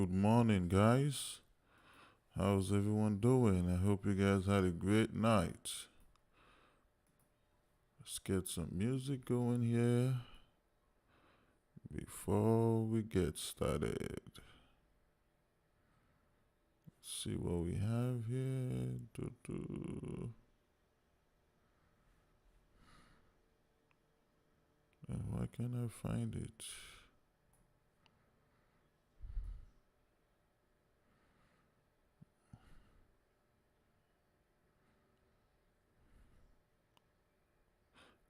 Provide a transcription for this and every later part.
Good morning, guys. How's everyone doing? I hope you guys had a great night. Let's get some music going here before we get started. Let's see what we have here. And why can't I find it?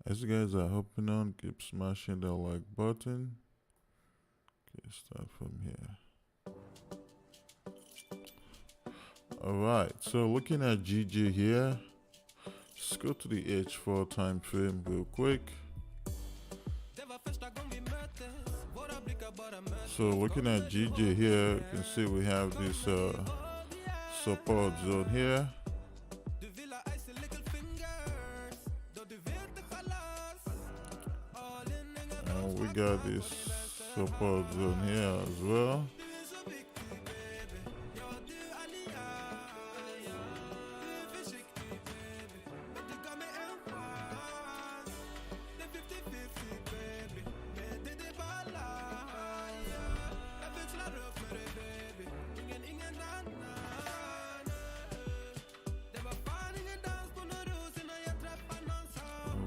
As you guys are hopping on, keep smashing that like button. Okay, start from here. Alright, so looking at GJ here, just go to the H4 time frame real quick. So looking at GJ here, you can see we have this support zone here. And we got this support zone here as well.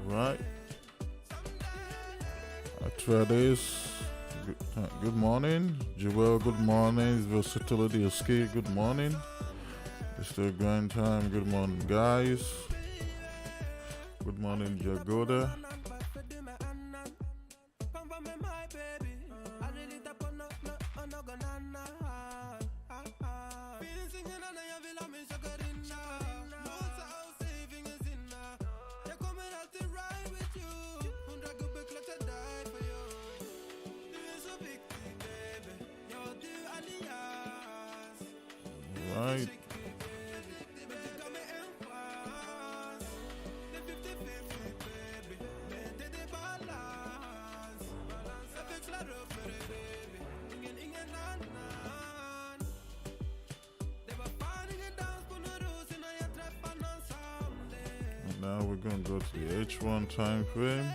Right. Atreides, good morning. Joel, good morning. Versatility Ski, good morning. Mr. Grand Time, good morning, guys. Good morning, Jagoda. Right. And now we're going to go to the H1 time frame.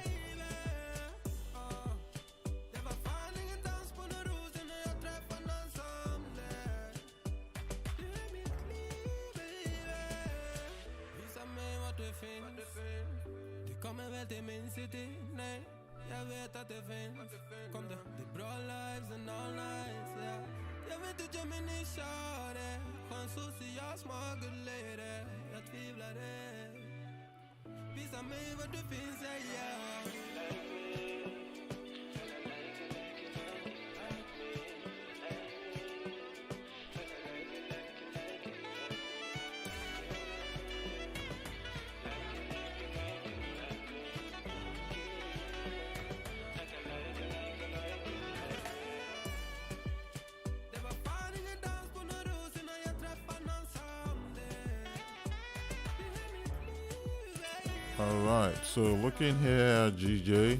Alright, so looking here at GJ,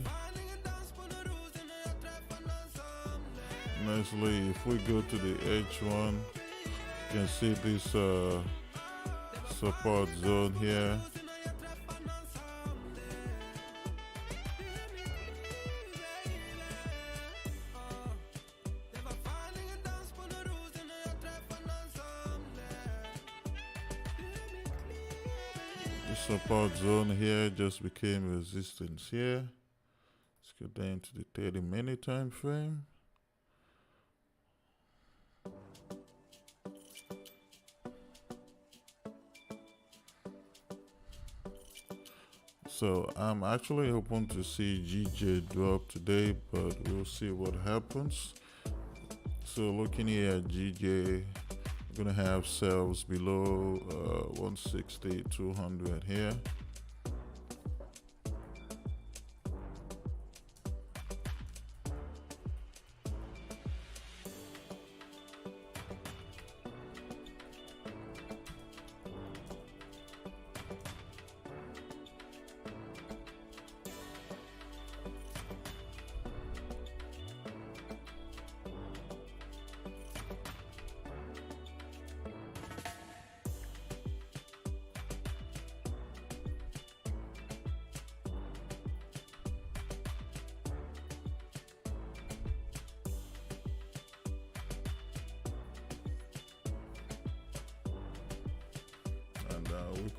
nicely, if we go to the H1, you can see this support zone here. Support zone here just became resistance here. Let's go down to the 30-minute time frame. So I'm actually hoping to see GJ drop today, but we'll see what happens. So looking here at GJ, we're gonna have sales below 160, 200 here.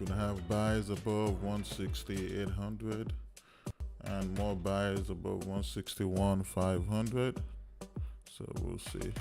Gonna have buys above 160,800 and more buys above 161,500. So we'll see.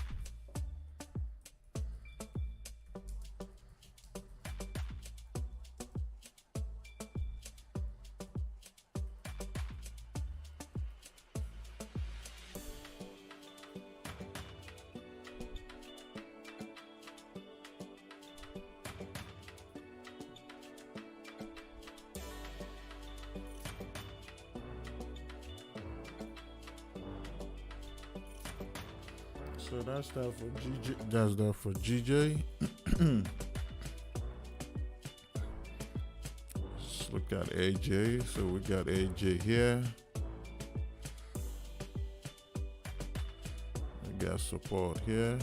So that's that for GJ. That's that for GJ. Let's look at AJ. So we got AJ here. We got support here.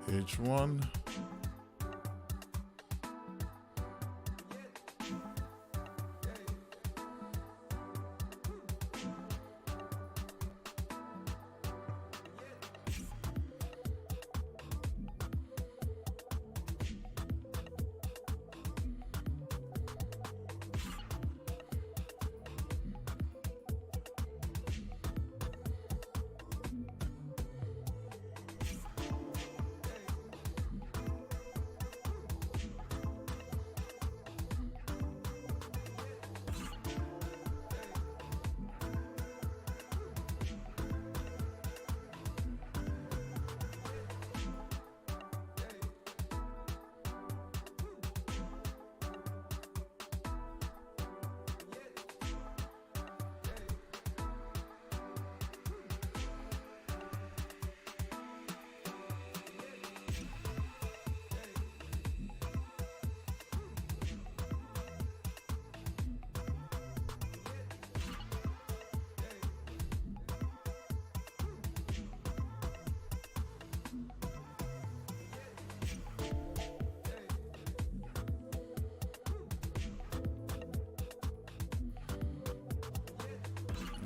H1.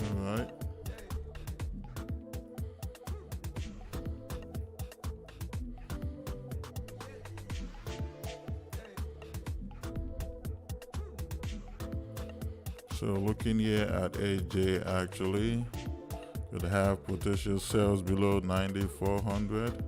All right. So looking here at AJ, actually, could have potential sales below 9,400.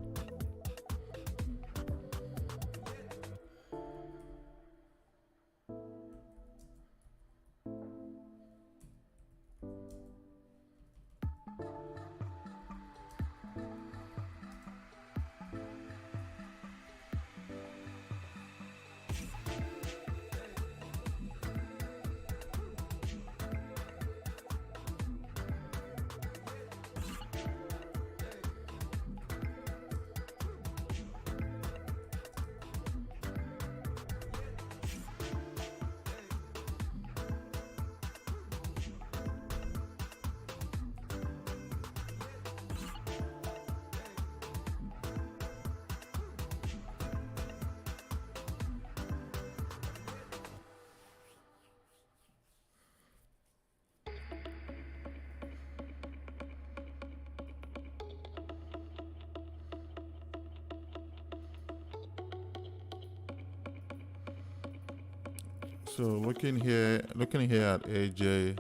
So looking here at AJ,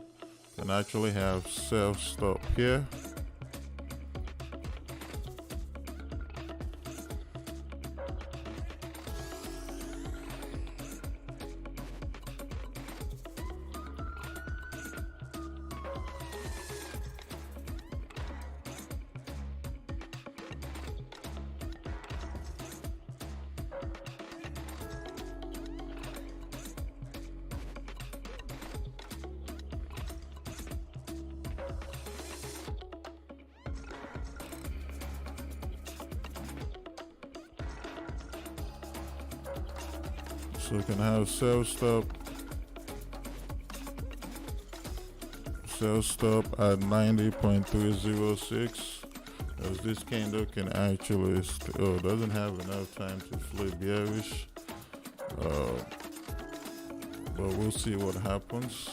can actually have self stop here. So we can have sell stop at 90.306, as this candle can actually doesn't have enough time to flip bearish, but we'll see what happens.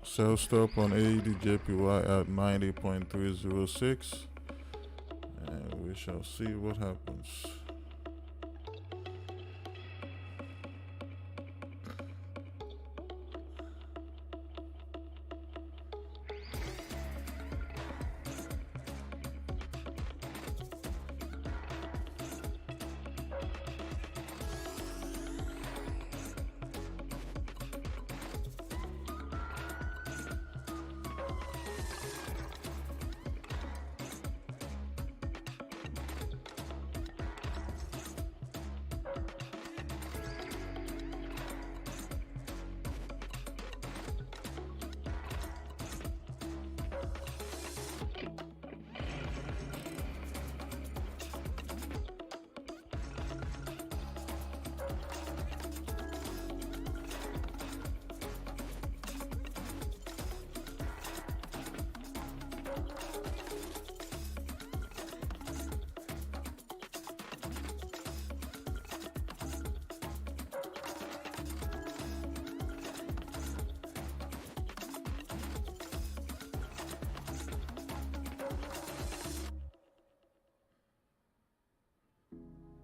Sell stop on AED JPY at 90.306, and we shall see what happens.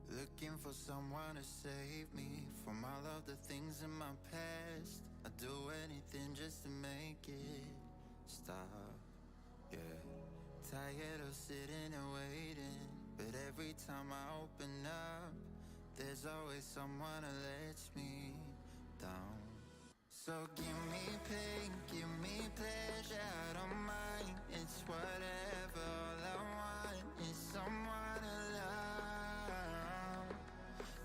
Looking for someone to save me from all of the things in my past. I'd do anything just to make it stop, yeah. Tired of sitting and waiting, but every time I open up, there's always someone who lets me down. So give me pain, give me pleasure, I don't mind. It's whatever, all I want is someone to love.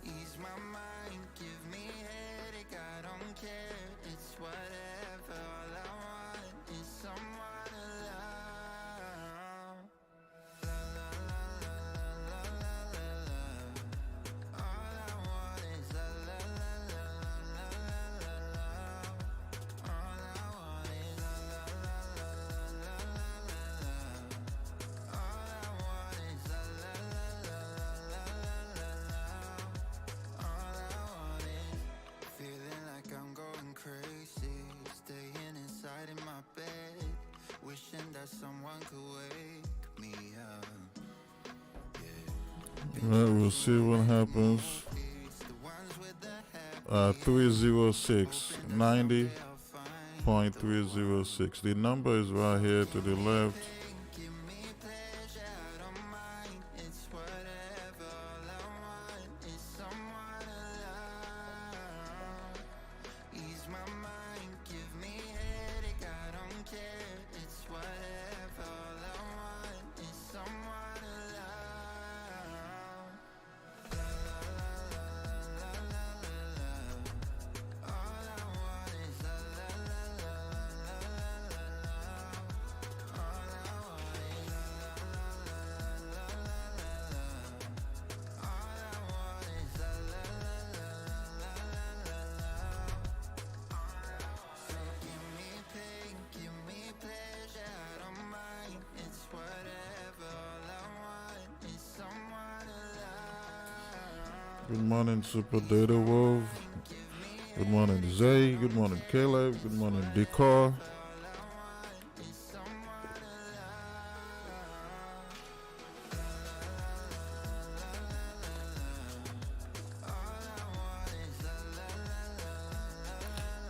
Ease my mind, give me headache, I don't care. It's whatever, all I want is someone to love. La la la la la la la la. All I want is la la la la la la la la. All I want is la la la la la la la la. All I want is la la la la la la la la. All I want is feeling like I'm going crazy, staying inside in my bed, wishing that someone could wake me up. Well, we'll see what happens. 306, 90.306. The number is right here to the left. Good morning, Super Data Wolf. Good morning, Zay. Good morning, Caleb. Good morning, Decor.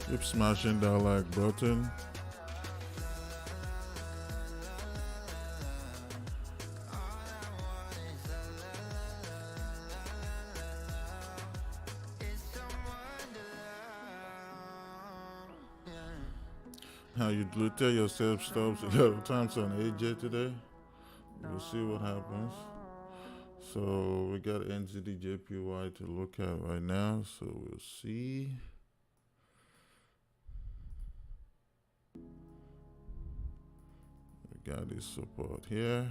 Keep smashing that like button. How you tell yourself stops a lot of times on AJ today. We'll see what happens. So we got NZDJPY to look at right now. So we'll see. We got this support here.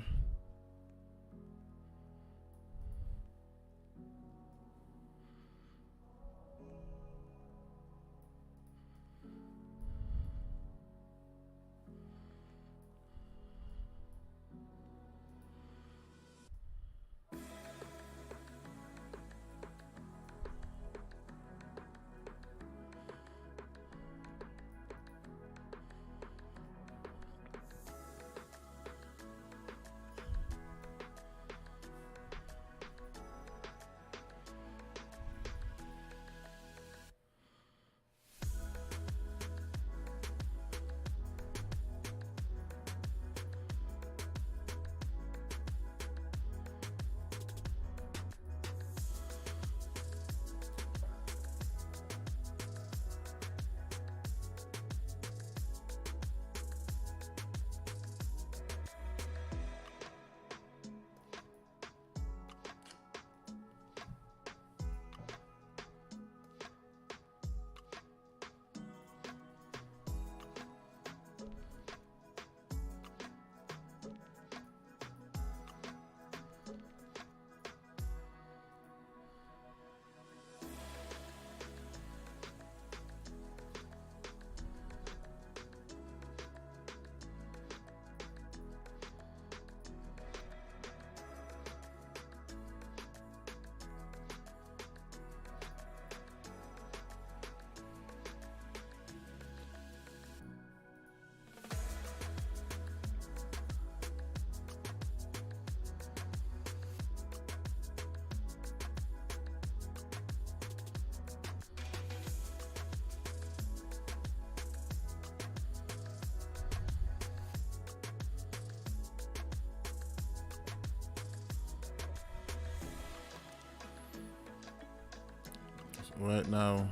Right now,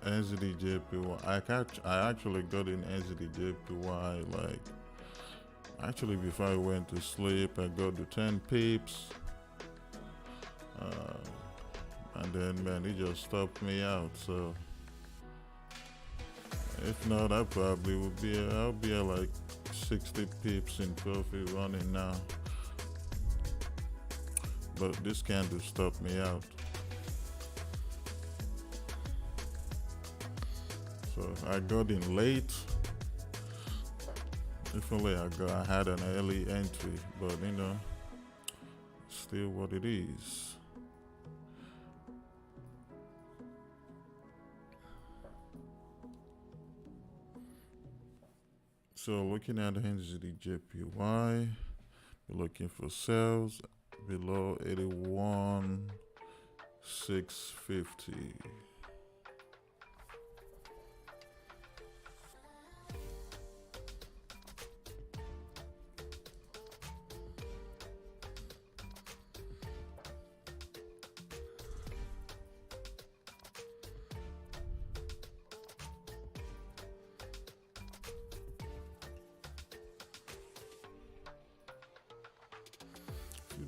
NZDJPY. I actually got in NZDJPY like actually before I went to sleep. I got to 10 pips, and then man, it just stopped me out. So if not, I probably would be. I'll be at like 60 pips in profit running now. But this candle stopped me out. So I got in late. If only I had an early entry, but you know, still what it is. So looking at NZDJPY, we're looking for sales below 81,650.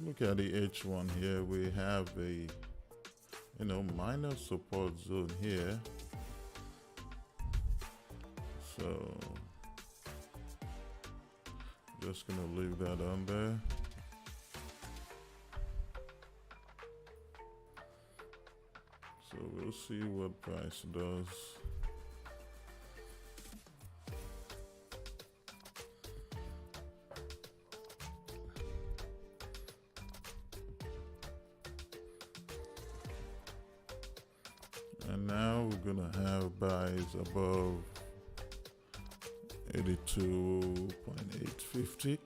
Look at the H1 here. We have a minor support zone here. So just gonna leave that on there. So we'll see what price does. And now we're gonna have buys above 82.850.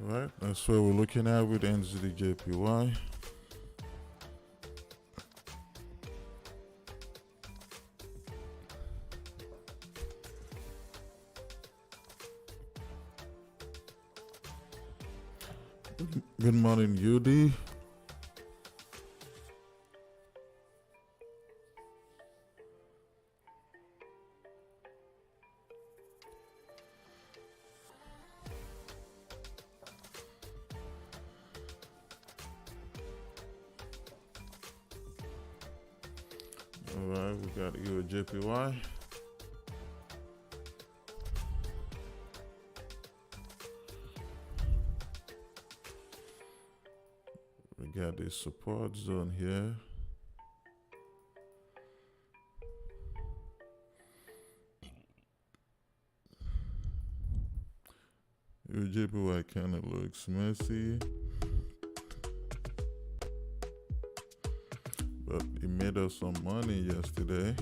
Alright, that's what we're looking at with NZDJPY. Good morning, UD. Alright, we got EUJPY. We got this support zone here. EUJPY kind of looks messy, but it made us some money yesterday.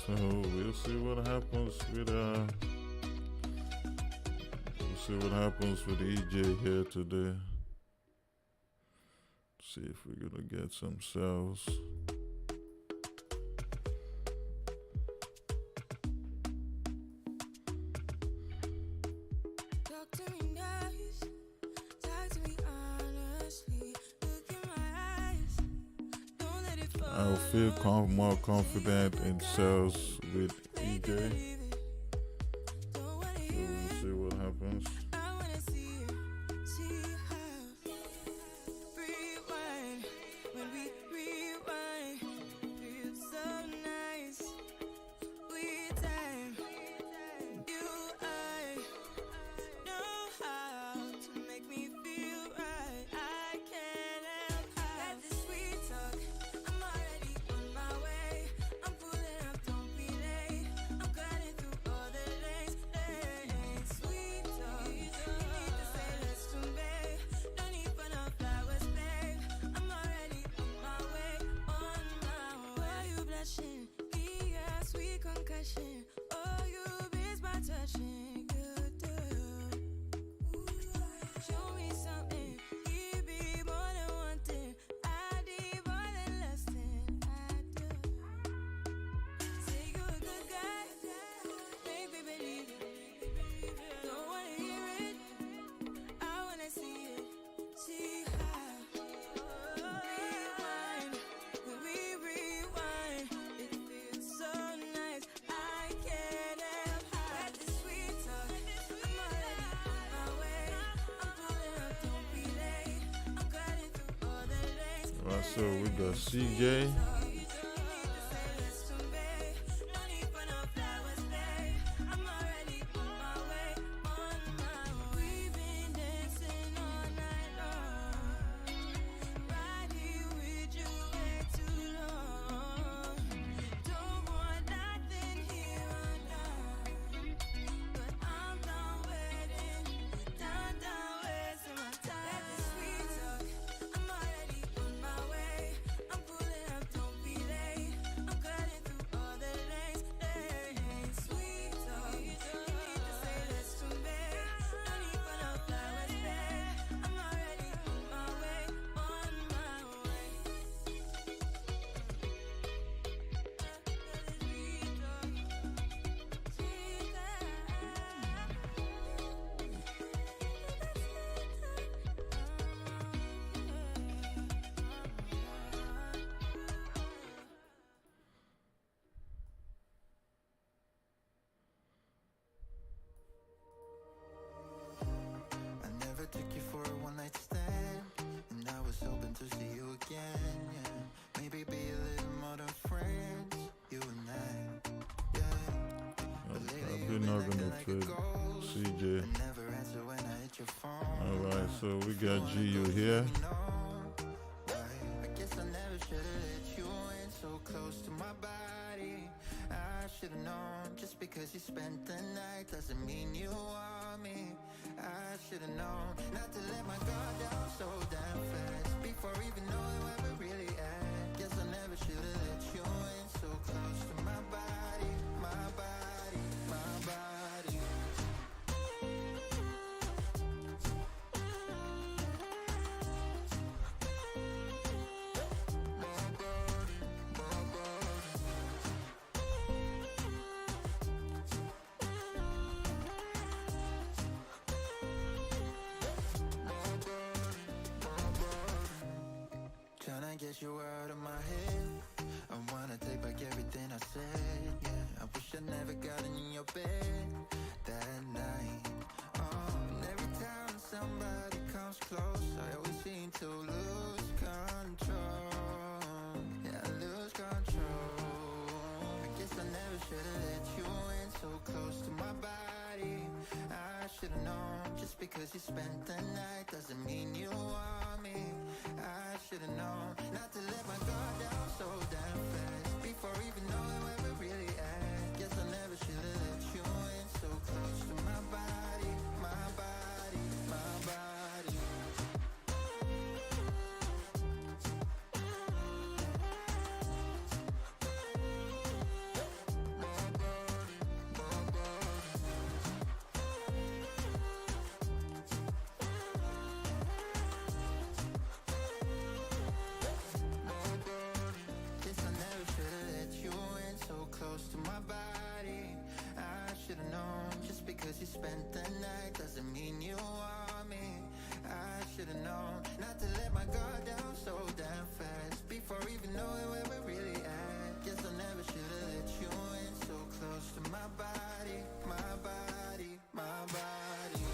So we'll see what happens with EJ here today. See if we're gonna get some sales. I'll feel more confident in sales with EJ. So we'll see what happens. You So we got CJ. Took you for a one-night stand, and I was hoping to see you again, yeah. Maybe be a little more than friends, you and I, yeah. I've been not gonna fit CJ. Never answer when I hit your phone. Alright, so we got GU here. I guess I never should've let you in so close to my body. I should've known, just because you spent the night doesn't mean you want me. I should've known not to let my guard down so damn fast before even knowing where we really at. Guess I never should've let you in so close to my body, my body, my body. Tryna get you out of my head. I wanna take back everything I said, yeah. I wish I never got in your bed that night. And every time somebody comes close, I always seem to lose control. Yeah, I lose control. I guess I never should've let you in so close to my body. I should've known, just because you spent the night doesn't mean you want me. I should've known not to let my guard down so damn fast before even knowing where we're really at. Guess I never should've let you in so close to my body, my body, my body. Guess I never should've let you in so close to my body. I should've known, just because you spent the night doesn't mean you want me. I should've known not to let my guard down so damn fast before even knowing where we're really at. Guess I never should've let you in so close to my body, my body, my body.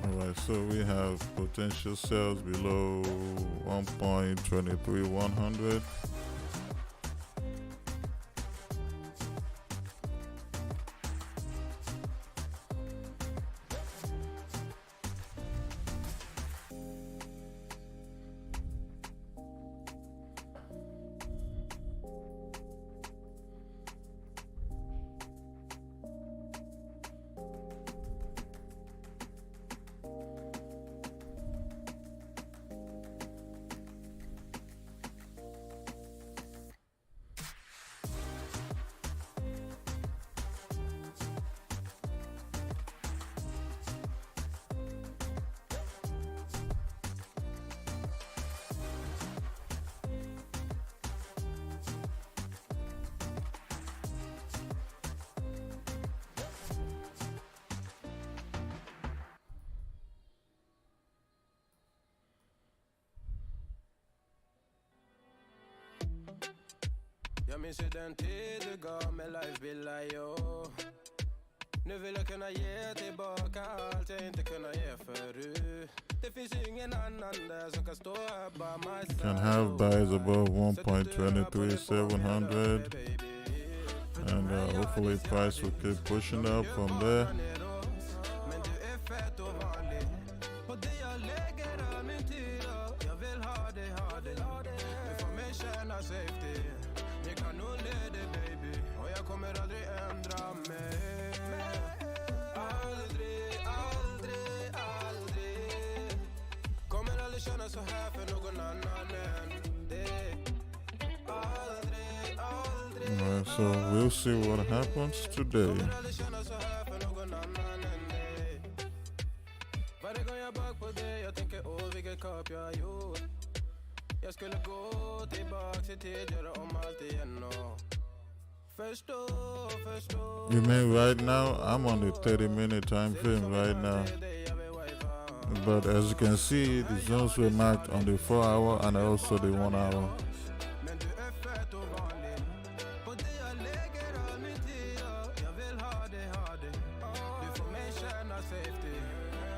Alright, so we have potential sales below 1.23100. Jag minns ju den tid du gav mig life billar, yo. Nu vill jag kunna ge tillbaka allt jag inte kunna ge förut. Det finns ingen annan där som kan stå här by my side. Can have buys above 1.23700. And hopefully price will keep pushing up from there. Men du är fett och vanlig. På det jag lägger all min tid. Jag vill ha dig. Du får mig känna safety. Jag kan nog leda baby. Och jag kommer aldrig ändra mig. Aldrig. Kommer aldrig känna så här för någon annan än dig. Aldrig. Alright, so we'll see what happens today. Kommer aldrig känna så här för någon annan än dig. Varje gång jag bak på dig, jag tänker vilket kap jag har gjort. Jag skulle gå tillbaks i tid, göra om allt igen och förstå. You mean right now? I'm on the 30-minute time frame right now. But as you can see, the zones were marked on the 4-hour and also the 1 hour. Men du är fett och vanlig. På det jag lägger all min tid. Jag vill ha dig. Du får mig känna safety.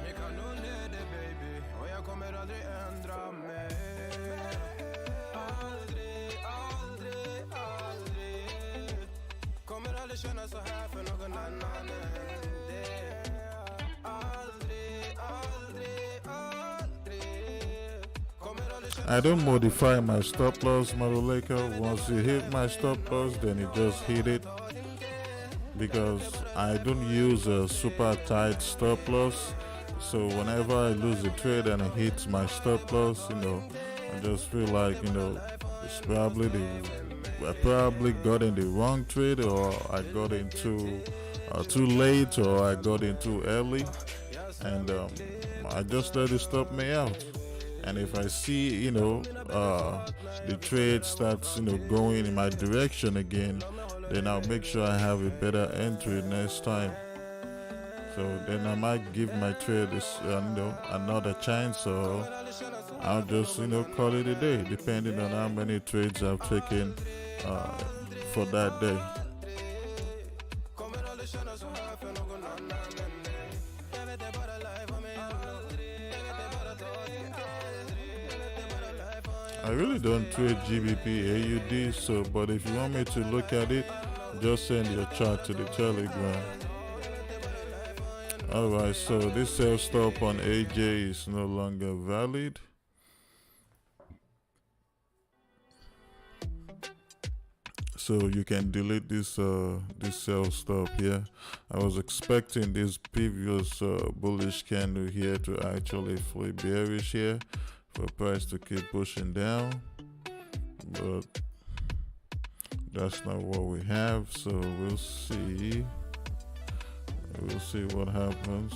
Jag kan nog leda baby. Och jag kommer aldrig ändra mig. Aldrig. Kommer aldrig känna så här för någon annan än dig. Aldrig. Kommer aldrig känna I don't modify my stop loss, Maruleka. Once you hit my stop loss, then you just hit it. Because I don't use a super tight stop loss. So whenever I lose a trade and it hits my stop loss, I just feel like, it's probably I probably got in the wrong trade, or I got in too late, or I got in too early, and I just let it stop me out. And if I see, the trade starts, going in my direction again, then I'll make sure I have a better entry next time. So then I might give my trade another chance, or I'll just, call it a day, depending on how many trades I've taken for that day. I really don't trade GBP AUD, but if you want me to look at it, just send your chart to the Telegram. Alright, so this sell stop on AJ is no longer valid. So you can delete this sell stop here. I was expecting this previous bullish candle here to actually flip bearish here for price to keep pushing down, but that's not what we have. So we'll see what happens.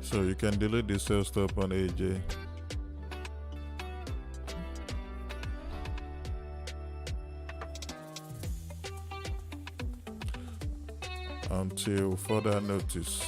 So you can delete the sell stop on AJ. Until further notice.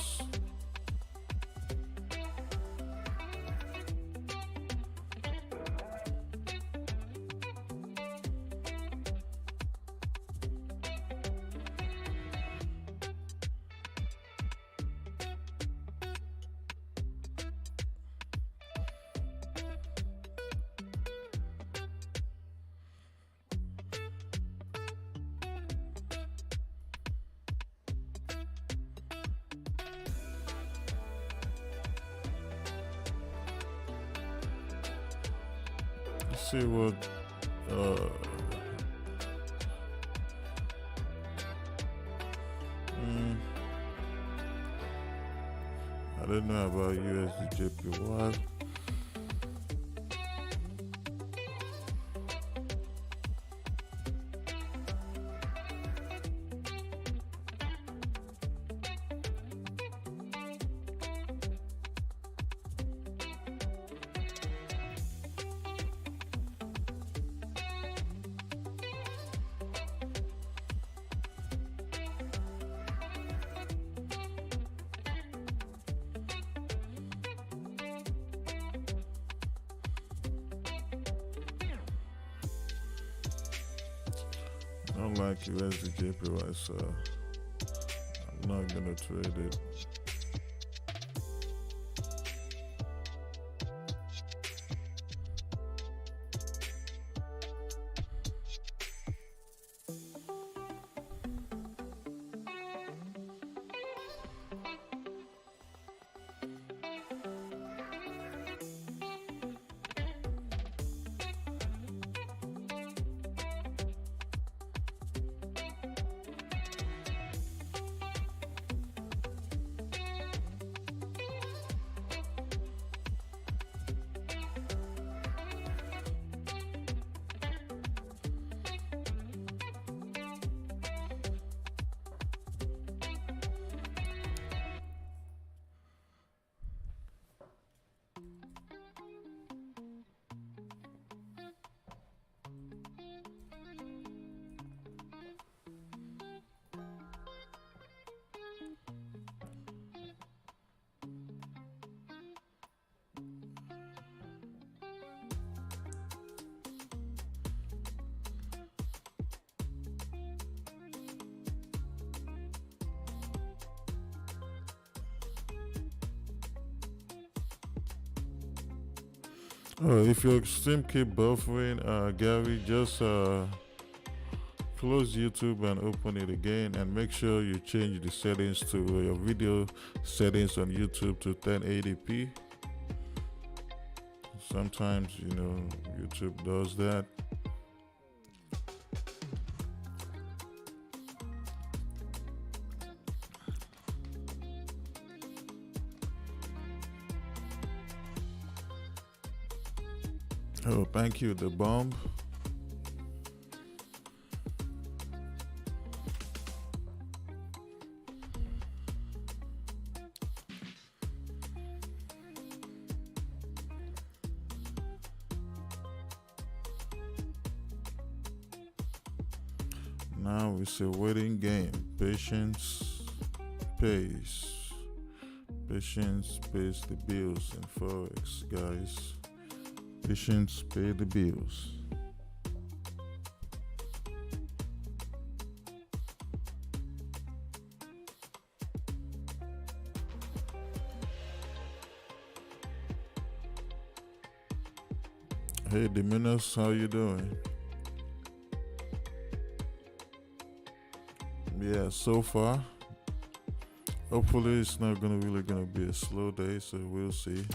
Let's see what. I don't know about USD I don't like USD so I'm not gonna trade it. If your stream keep buffering, Gary, just close YouTube and open it again, and make sure you change the settings to your video settings on YouTube to 1080p. Sometimes, YouTube does that. Oh, thank you, the bomb. Now it's a waiting game. Patience pays. Patience pays the bills in Forex, guys. Patience pay the bills. Hey, Dominos, how you doing? Yeah, so far. Hopefully it's not really gonna be a slow day, so we'll see.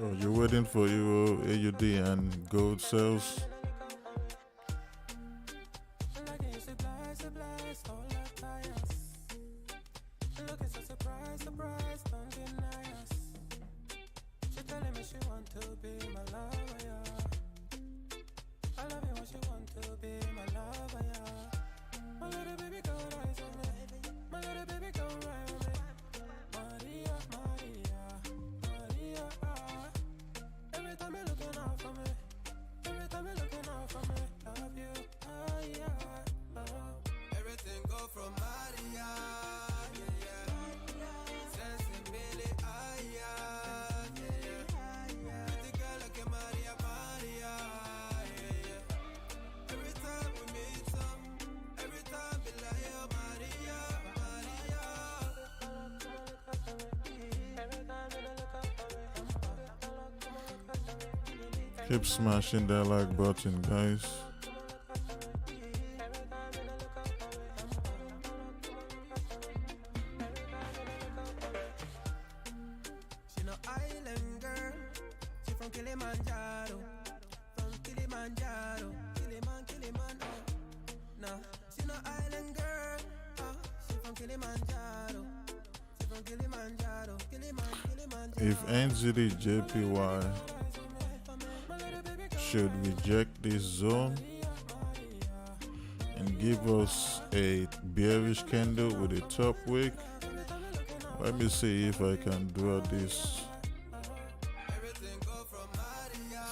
Oh, you're waiting for Euro, AUD, and gold sales. Keep smashing that like button, guys. She no island girl, she from Kilimanjaro, Kiliman, oh. No, she no island girl, she from Kilimanjaro, Kilimanjaro. If NZD-JPY should reject this zone and give us a bearish candle with a top wick, let me see if I can draw this.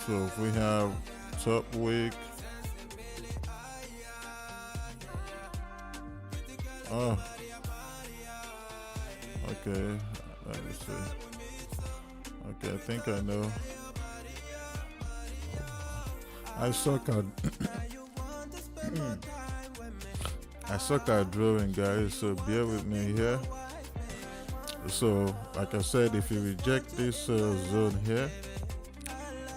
So if we have top wick, oh, okay, let me see. Okay, I think I know. I suck at I suck at drawing, guys, so bear with me here. So like I said, if you reject this zone here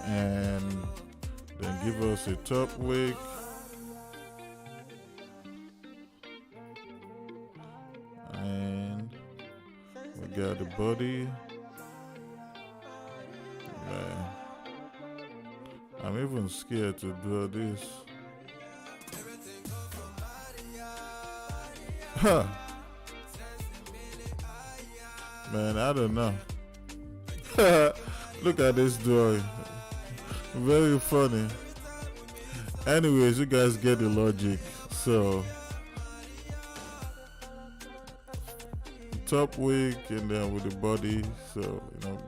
and then give us a top wick, and we got the body, man, I'm even scared to draw this. Huh. Man, I don't know. Look at this drawing. Very funny. Anyways, you guys get the logic. So, top wick and then with the body. So,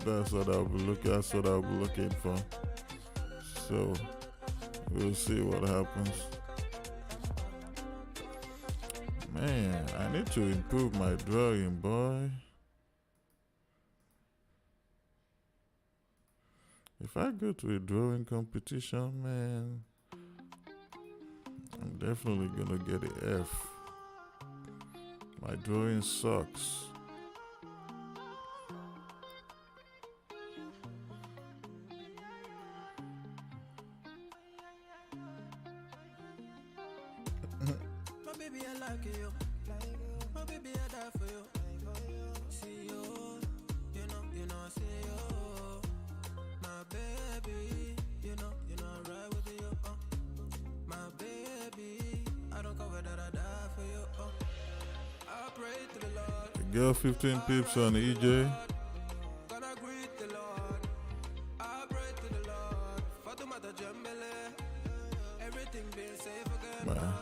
that's what I'll be looking. That's what I'll be looking for. So we'll see what happens. Man, I need to improve my drawing, boy. If I go to a drawing competition, man, I'm definitely gonna get an F. My drawing sucks. Girl 15 pips on EJ. Man,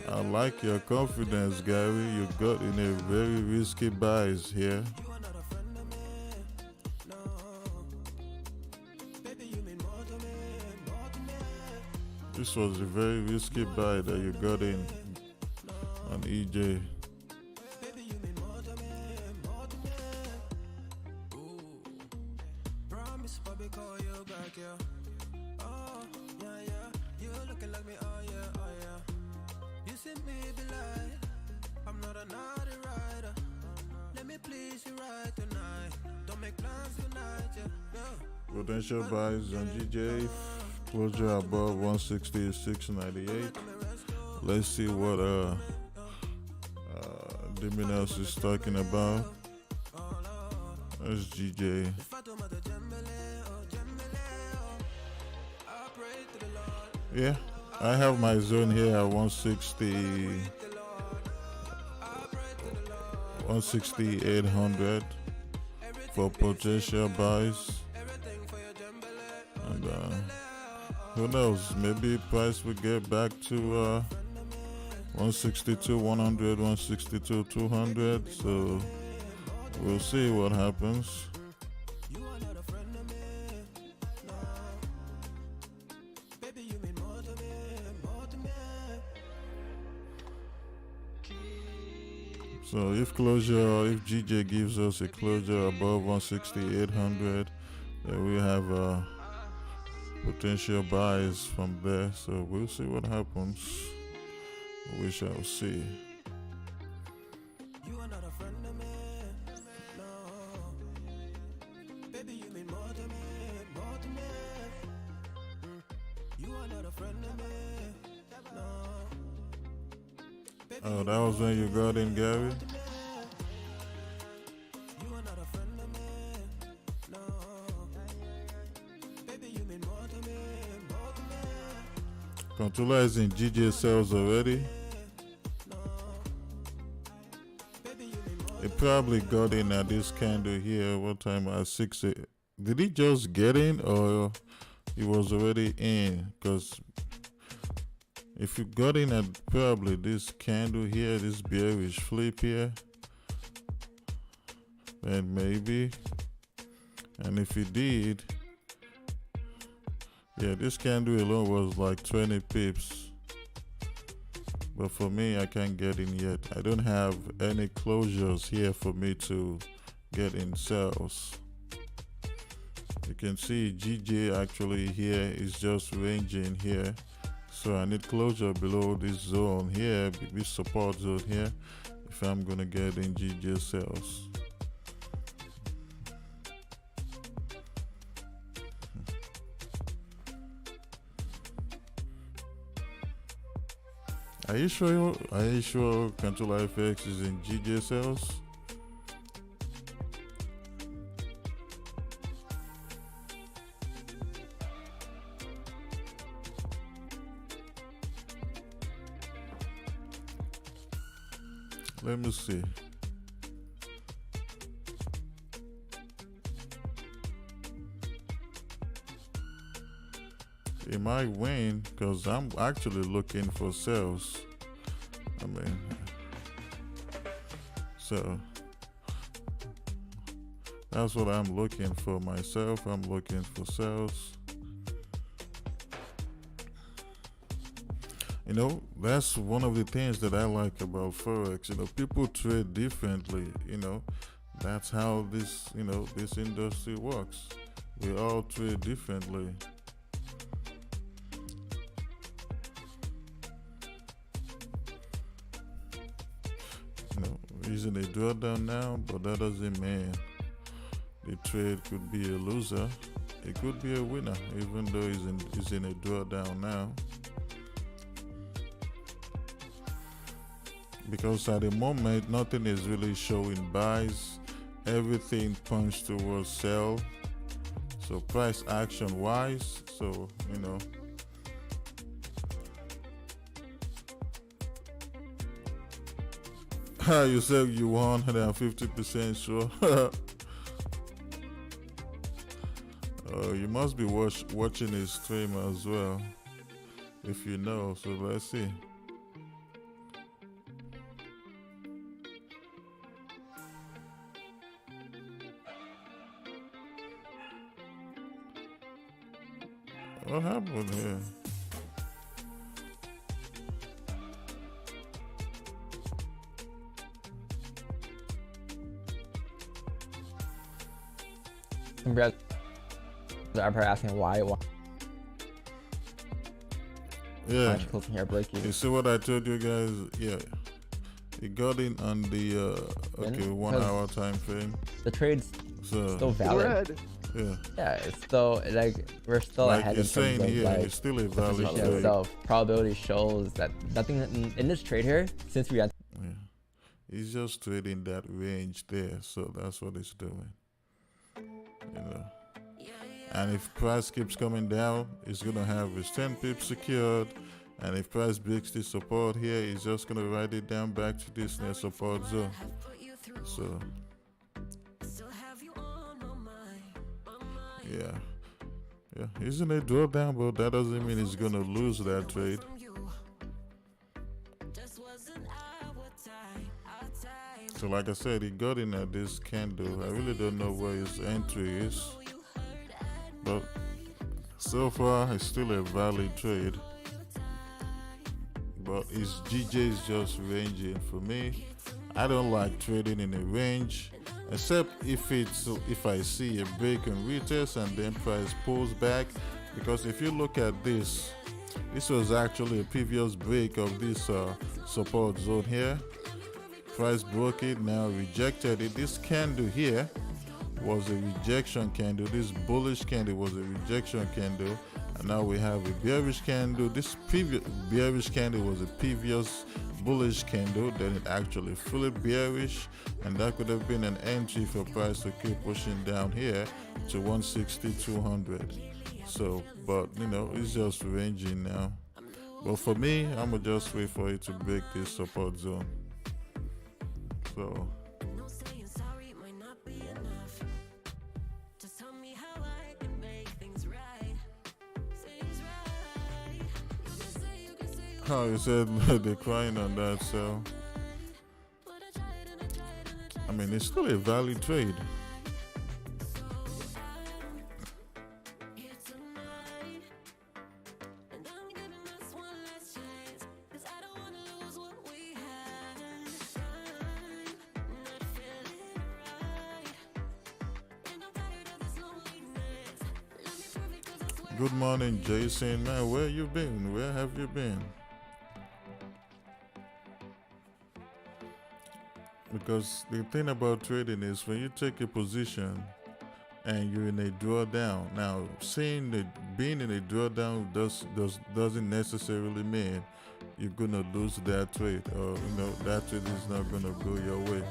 I like your confidence, Gary. You got in a very risky buys here. This was a very risky buy that you got in on EJ. Potential buys on GJ, closure above 166.98. Let's see what Dominos is talking about. That's GJ. Yeah, I have my zone here at 160, 160,800 for potential buys. And who knows? Maybe price will get back to 162, 100, 162, 200. So we'll see what happens. So if GJ gives us a closure above 160,800, then we have potential buys from there. So we'll see what happens. We shall see. Oh, that was when you got in, Gary? Controller is in GJ sales already. It probably got in at this candle here. What time? At 6. Did he just get in or he was already in? Because if you got in at probably this candle here, this bearish flip here, then maybe. And if you did, yeah, this candle alone was like 20 pips. But for me, I can't get in yet. I don't have any closures here for me to get in sales. You can see GJ actually here is just ranging here. So I need closure below this zone here, this support zone here, if I'm gonna get in GJ sales. Are you sure Controller FX is in GJ sales? Let me see. It might win because I'm actually looking for sales. I mean, so that's what I'm looking for myself. I'm looking for sales. You know, that's one of the things that I like about Forex. You know, people trade differently. You know, that's how this industry works. We all trade differently. You know, using a drawdown now, but that doesn't mean the trade could be a loser. It could be a winner, even though he's in a drawdown now. Because at the moment, nothing is really showing buys. Everything points towards sell. So price action wise, so you know. You said you 150% sure. You must be watching his stream as well, if you know. So let's see. What happened here? Brad, I'm probably asking why Yeah. you closing here breaking. You see what I told you guys? Yeah. It got in on the 1 hour time frame. The trade's So still valid. Red. yeah. Yeah, it's still like we're still Like ahead you're in terms saying of here, like it's still a the valid position trade. itself. Probability shows that nothing in this trade here, since we had Yeah. He's just trading that range there, so that's what he's doing. You know. And if price keeps coming down, it's gonna have its 10 pips secured. And if price breaks this support here, it's just gonna write it down back to this next support zone. So yeah, isn't it draw down, but that doesn't mean it's gonna lose that trade. So like I said, he got in at this candle. I really don't know where his entry is, but so far it's still a valid trade. But his GJ is just ranging for me. I don't like trading in a range, except if I see a break and retest and then price pulls back. Because if you look at this was actually a previous break of this support zone here. Price broke it, now rejected it. This candle here was a rejection candle. This bullish candle was a rejection candle. And now we have a bearish candle. This previous bearish candle was a previous bullish candle. Then it actually flipped bearish. And that could have been an entry for price to keep pushing down here to 160, 200. So, but it's just ranging now. But for me, I'm going to just wait for it to break this support zone. So you said they're crying on that, so I mean it's still a valid trade. Good morning, Jason. Man, where you been? Where have you been? Because the thing about trading is when you take a position and you're in a drawdown. Now, being in a drawdown doesn't necessarily mean you're gonna lose that trade, or that trade is not gonna go your way.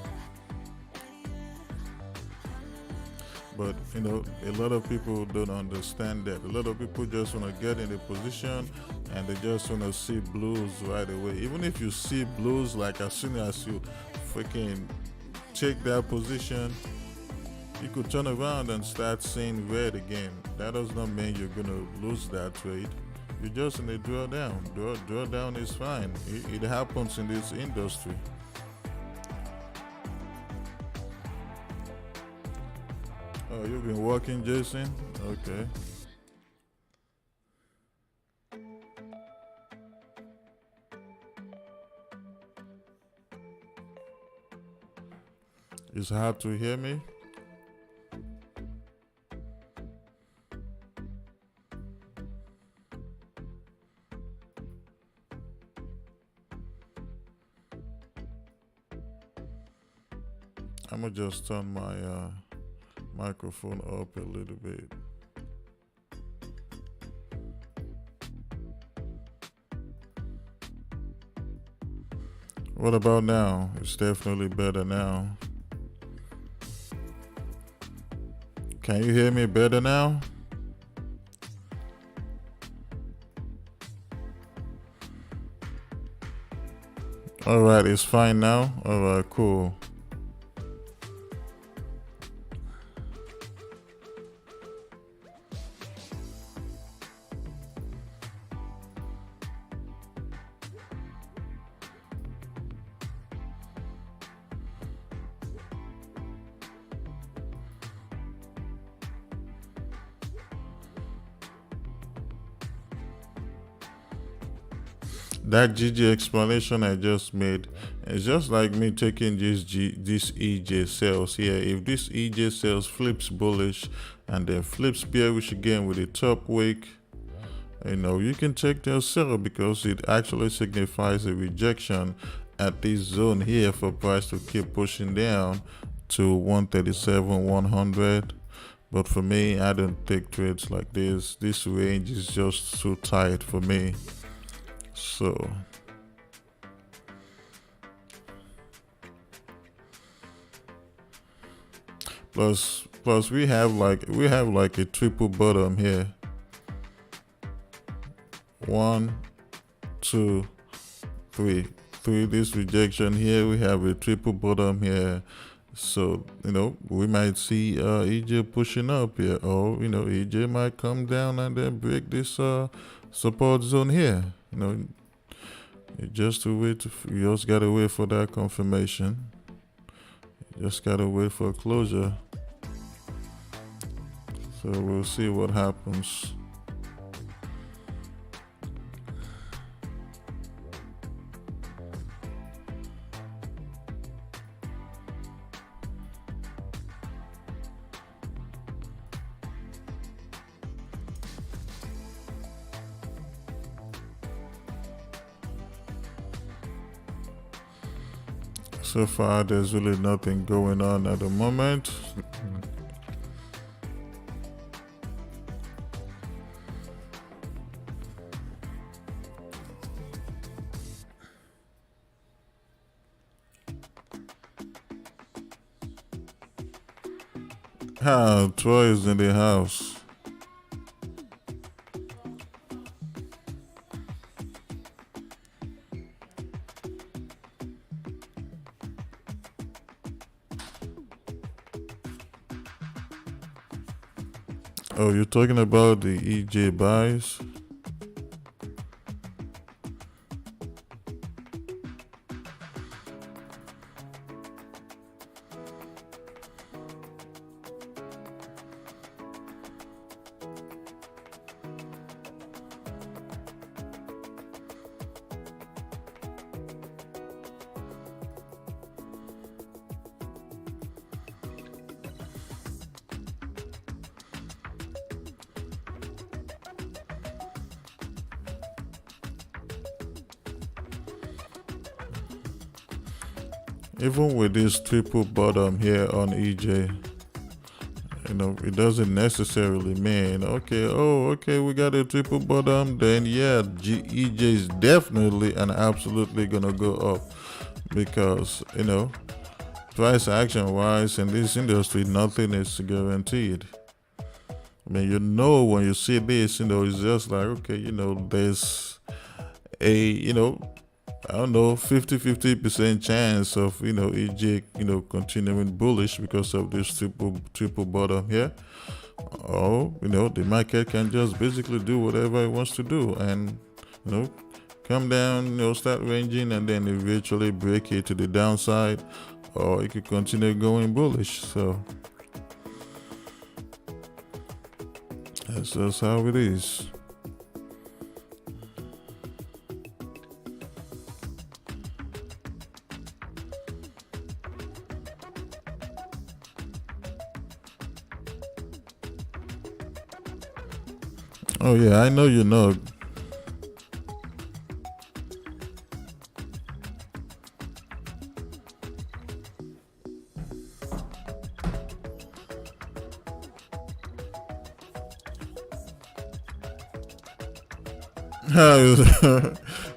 But a lot of people don't understand that. A lot of people just want to get in a position and they just want to see blues right away. Even if you see blues, like as soon as you freaking take that position, you could turn around and start seeing red again. That does not mean you're gonna lose that trade. You're just in a drawdown. Drawdown is fine. It happens in this industry. Oh, you've been working, Jason? Okay. It's hard to hear me. I'm gonna just turn my microphone up a little bit. What about now? It's definitely better now. Can you hear me better now? All right, it's fine now. All right, cool. That GG explanation I just made is just like me taking this EJ sales here. If this EJ sales flips bullish and then flips bearish again with a top wick, you can take that sell because it actually signifies a rejection at this zone here for price to keep pushing down to 137, 100. But for me, I don't take trades like this. This range is just too tight for me. So plus Plus we have like a triple bottom here. 1, 2, 3. Through this rejection here, we have a triple bottom here. So, we might see EJ pushing up here, or, EJ might come down and then break this support zone here. You just gotta wait for that confirmation. You just gotta wait for closure. So we'll see what happens. So far, there's really nothing going on at the moment. Troy is in the house. Oh, you're talking about the EJ buys? Even with this triple bottom here on EJ, it doesn't necessarily mean, okay, we got a triple bottom, then yeah, EJ is definitely and absolutely gonna go up, because, price action wise in this industry, nothing is guaranteed. I mean, when you see this, it's just like, okay, there's a, I don't know, 50% chance of, EJ, continuing bullish because of this triple bottom here. Or, the market can just basically do whatever it wants to do and, come down, start ranging and then eventually break it to the downside, or it could continue going bullish. So that's just how it is. Oh yeah, I know you know.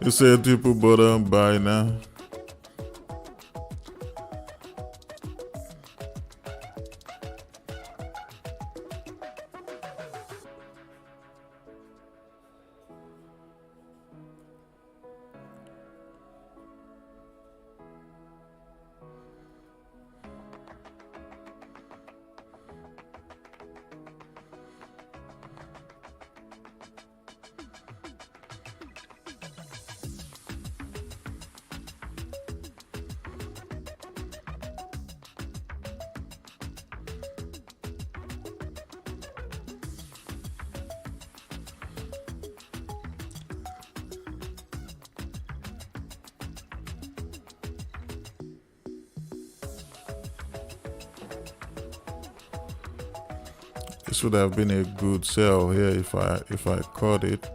You said people bottom buy now. This would have been a good sell here if I caught it.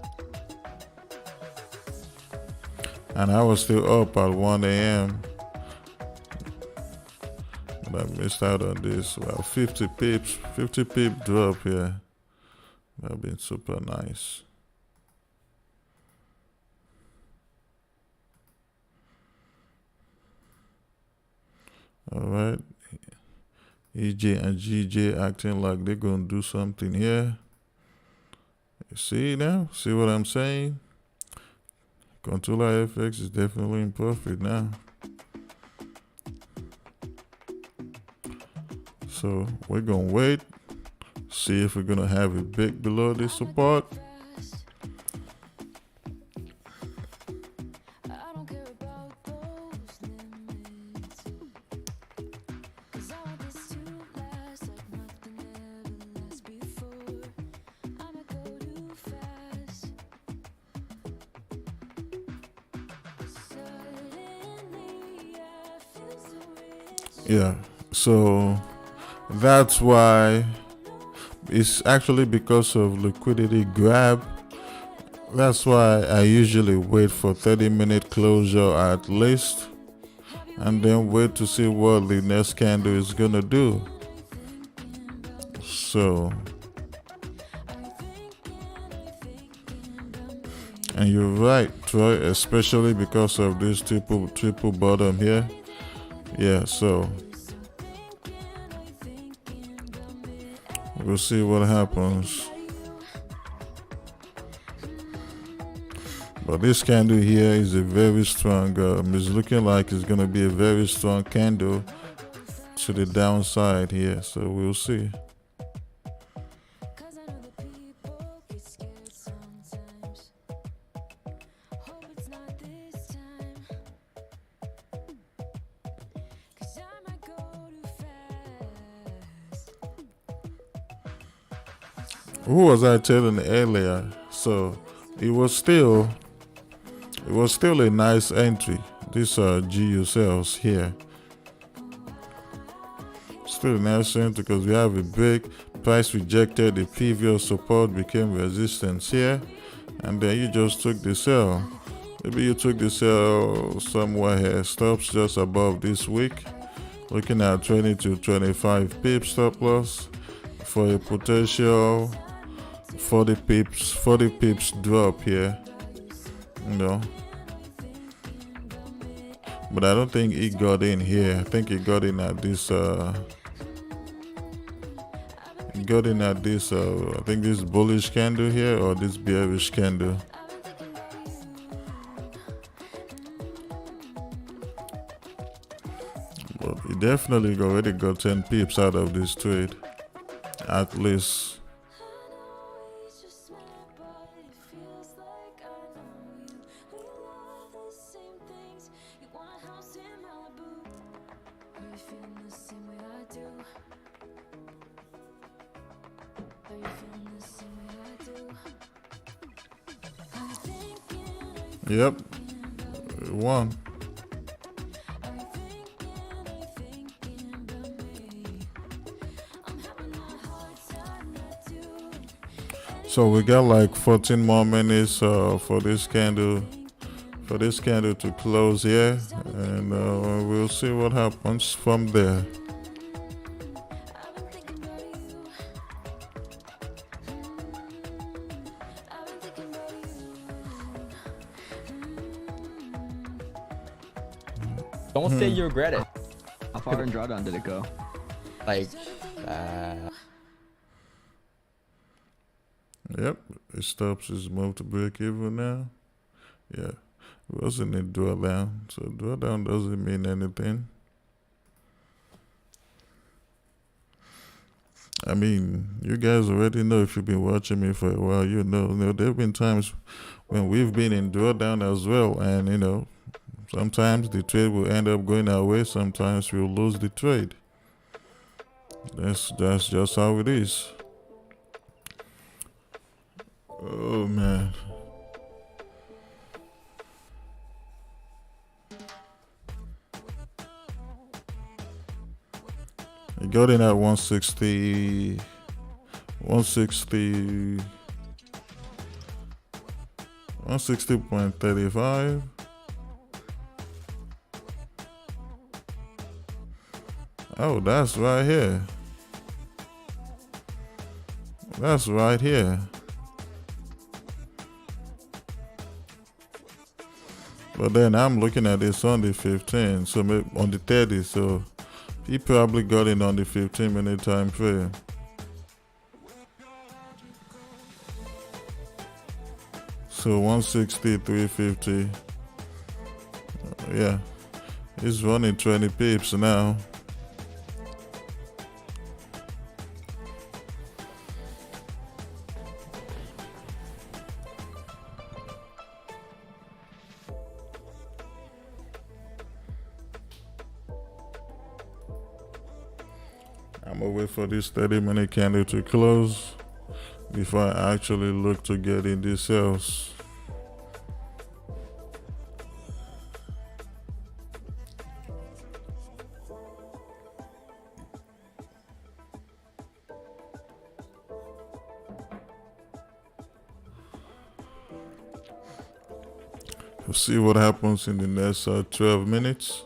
And I was still up at 1 a.m. But I missed out on this. Well, 50 pip drop here. That would have been super nice. All right. EJ and GJ acting like they're gonna do something here. See now? See what I'm saying? Controller FX is definitely imperfect now. So we're gonna wait, see if we're gonna have it big below this support. Yeah, so that's why it's actually because of liquidity grab. That's why I usually wait for 30-minute closure at least, and then wait to see what the next candle is gonna do. So, and you're right, Troy, especially because of this triple bottom here. Yeah, so we'll see what happens. But this candle here is a very strong, it's looking like it's going to be a very strong candle to the downside here. So we'll see. Who was I telling earlier? So it was still a nice entry. This GU sales here. Still a nice entry because we have a big price rejected. The previous support became resistance here, and then you just took the sell. Maybe you took the sell somewhere here. Stops just above this week. Looking at 20 to 25 pips stop loss for a potential 40 pips drop here, you know. But I don't think it got in here. I think it got in at this I think this bullish candle here or this bearish candle. But it definitely already got 10 pips out of this trade, at least. Yep, it won. So we got like 14 more minutes for this candle to close here, and we'll see what happens from there. Don't say you regret it. How far in drawdown did it go? Like, Yep, it stops its move to break even now. Yeah, it wasn't a drawdown, so drawdown doesn't mean anything. I mean, you guys already know, if you've been watching me for a while, you know there have been times when we've been in drawdown as well, and you know, sometimes the trade will end up going our way, sometimes we'll lose the trade. That's just how it is. Oh man. It got in at 160.35. Oh, that's right here. That's right here. But then I'm looking at this on the 15th, so maybe on the 30th. So He probably got in on the 15-minute time frame. So 160, 350. Yeah, he's running 20 pips now. I'm gonna wait for this 30-minute candle to close before I actually look to get in these sales. We'll see what happens in the next 12 minutes.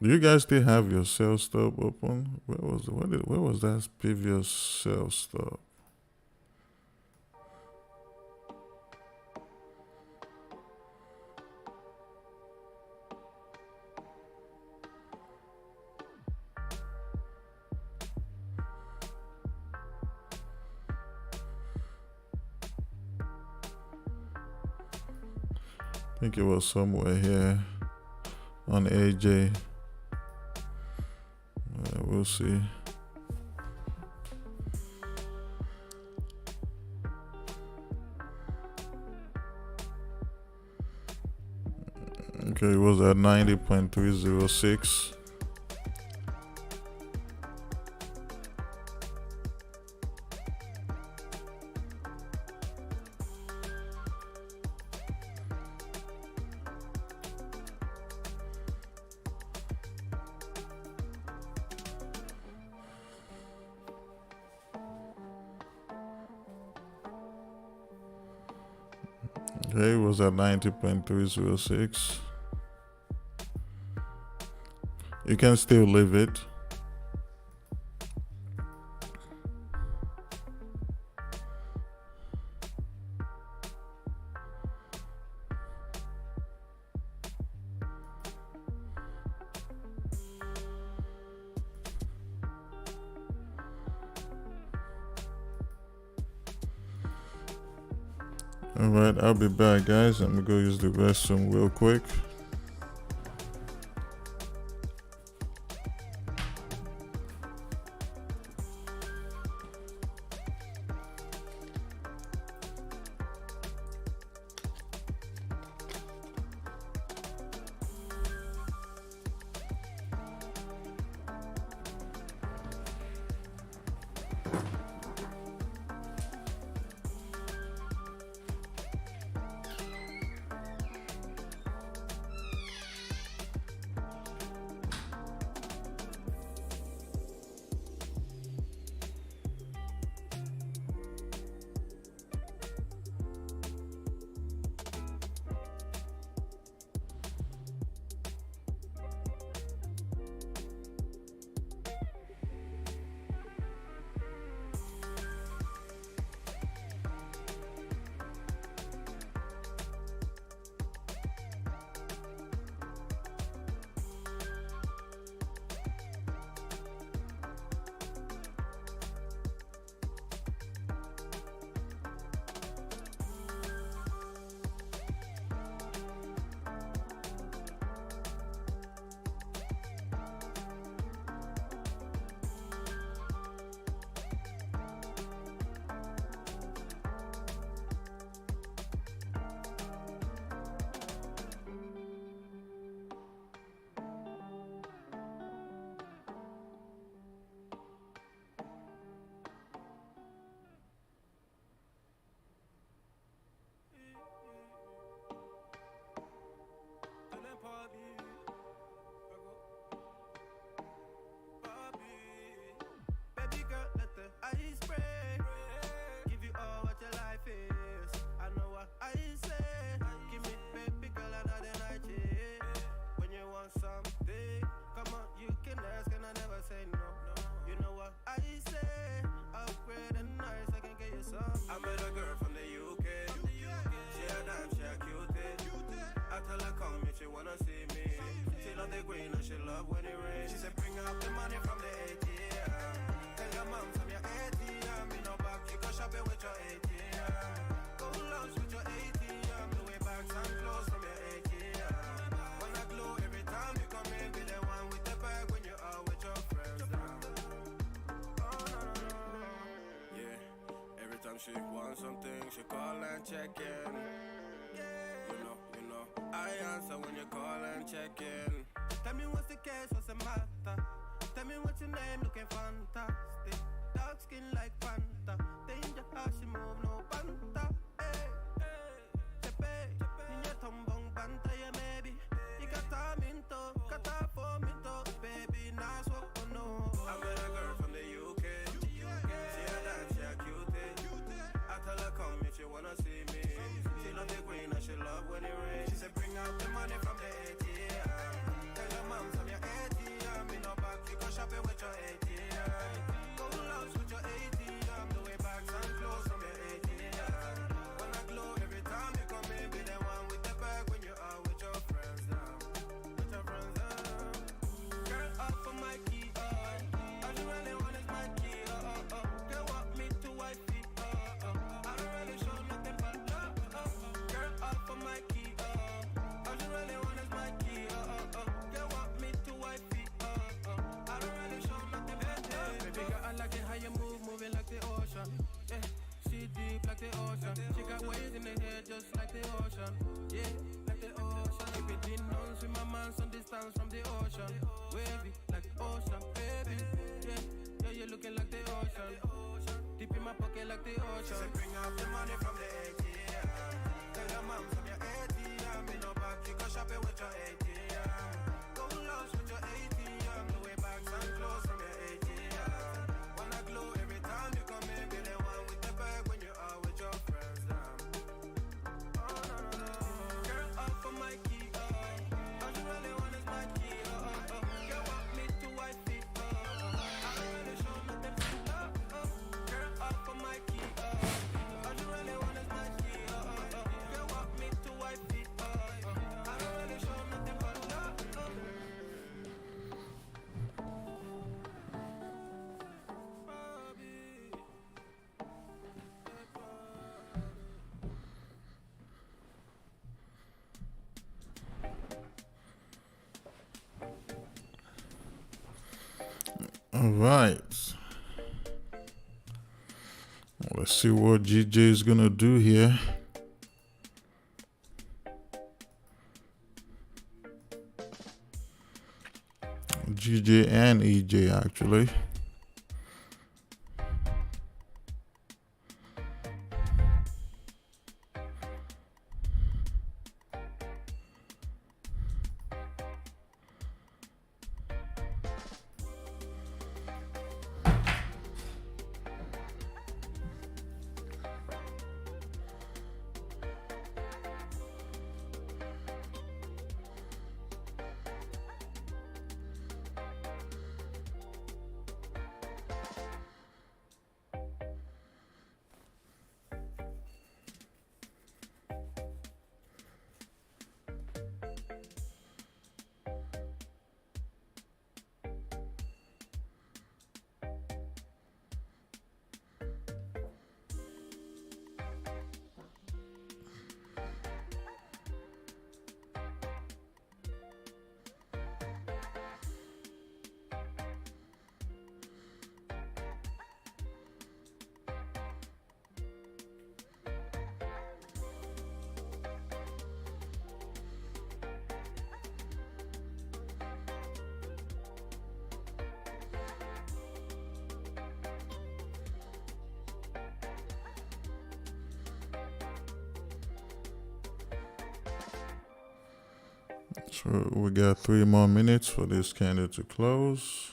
Do you guys still have your sell stop open? Where was that previous sell stop? I think it was somewhere here on AJ. We'll see. Okay, it was at 90.306. Okay, it was at 90.306. You can still leave it. Alright, I'll be back, guys. I'm gonna go use the restroom real quick. she wanna see me. She love the green and she love when it rains. She said bring out the money from the ATM. Tell your mom from your ATM. Me no back, you go shopping with your ATM. Go lunch with your ATM. The way back and clothes from your ATM. When I glow every time you come in, be the one with the bag when you are with your friends. Yeah, every time she wants something, she call and check in. You know, I answer when you call and check in. Tell me what's the case, what's the matter? Tell me what's your name, looking fantastic. Dark skin like Fanta. Danger how she move, no panta. Hey, chepe, niña tombong panta, yeah, maybe. You got time into, got time for me to, baby, nice what oh no. I met a girl from the UK. She a dance, she a cutie. I tell her come if she wanna see me. She love the green and she love when it rains. She said bring out the money from the ATM. Tell your mom from your ATM. Me no back, you go shopping with your ATM. Go lounge with your ATM. The way bags and clothes from your ATM. When I glow every time you come in, be the one with the bag when you are with your friends now. With your friends now. Girl up for my key, all you really want is my key, Girl want me to wifey, I don't really show nothing but love, Girl up for my key, all you really want is my key, Girl want me to wifey, I don't really show nothing but love. Baby girl, I like it how you move, moving like the ocean. Yeah, she deep like the ocean. She got waves in her hair just like the ocean. Yeah, like the ocean. If it didn't know, with my man some distance from the ocean. Wavy like ocean, baby. Yeah, you're looking like the ocean. Deep in my pocket like the ocean. She said bring out the money from the ATM. Tell your mom from your ATM. Me no back, you go shopping with your ATM. Go lunch with your ATM. The way bags and clothes from your ATM. When I glow every time you come in, be the one with the bag when you are with your friends now. Girl up for my key, all you really want is my key, Girl want me to wifey, I don't really show nothing but love, Girl up for my key, all you really want is my key, Girl want me to wifey, I don't really show nothing but love. All right. Let's see what GJ is gonna do here. GJ and EJ actually. So we got 3 more minutes for this candle to close.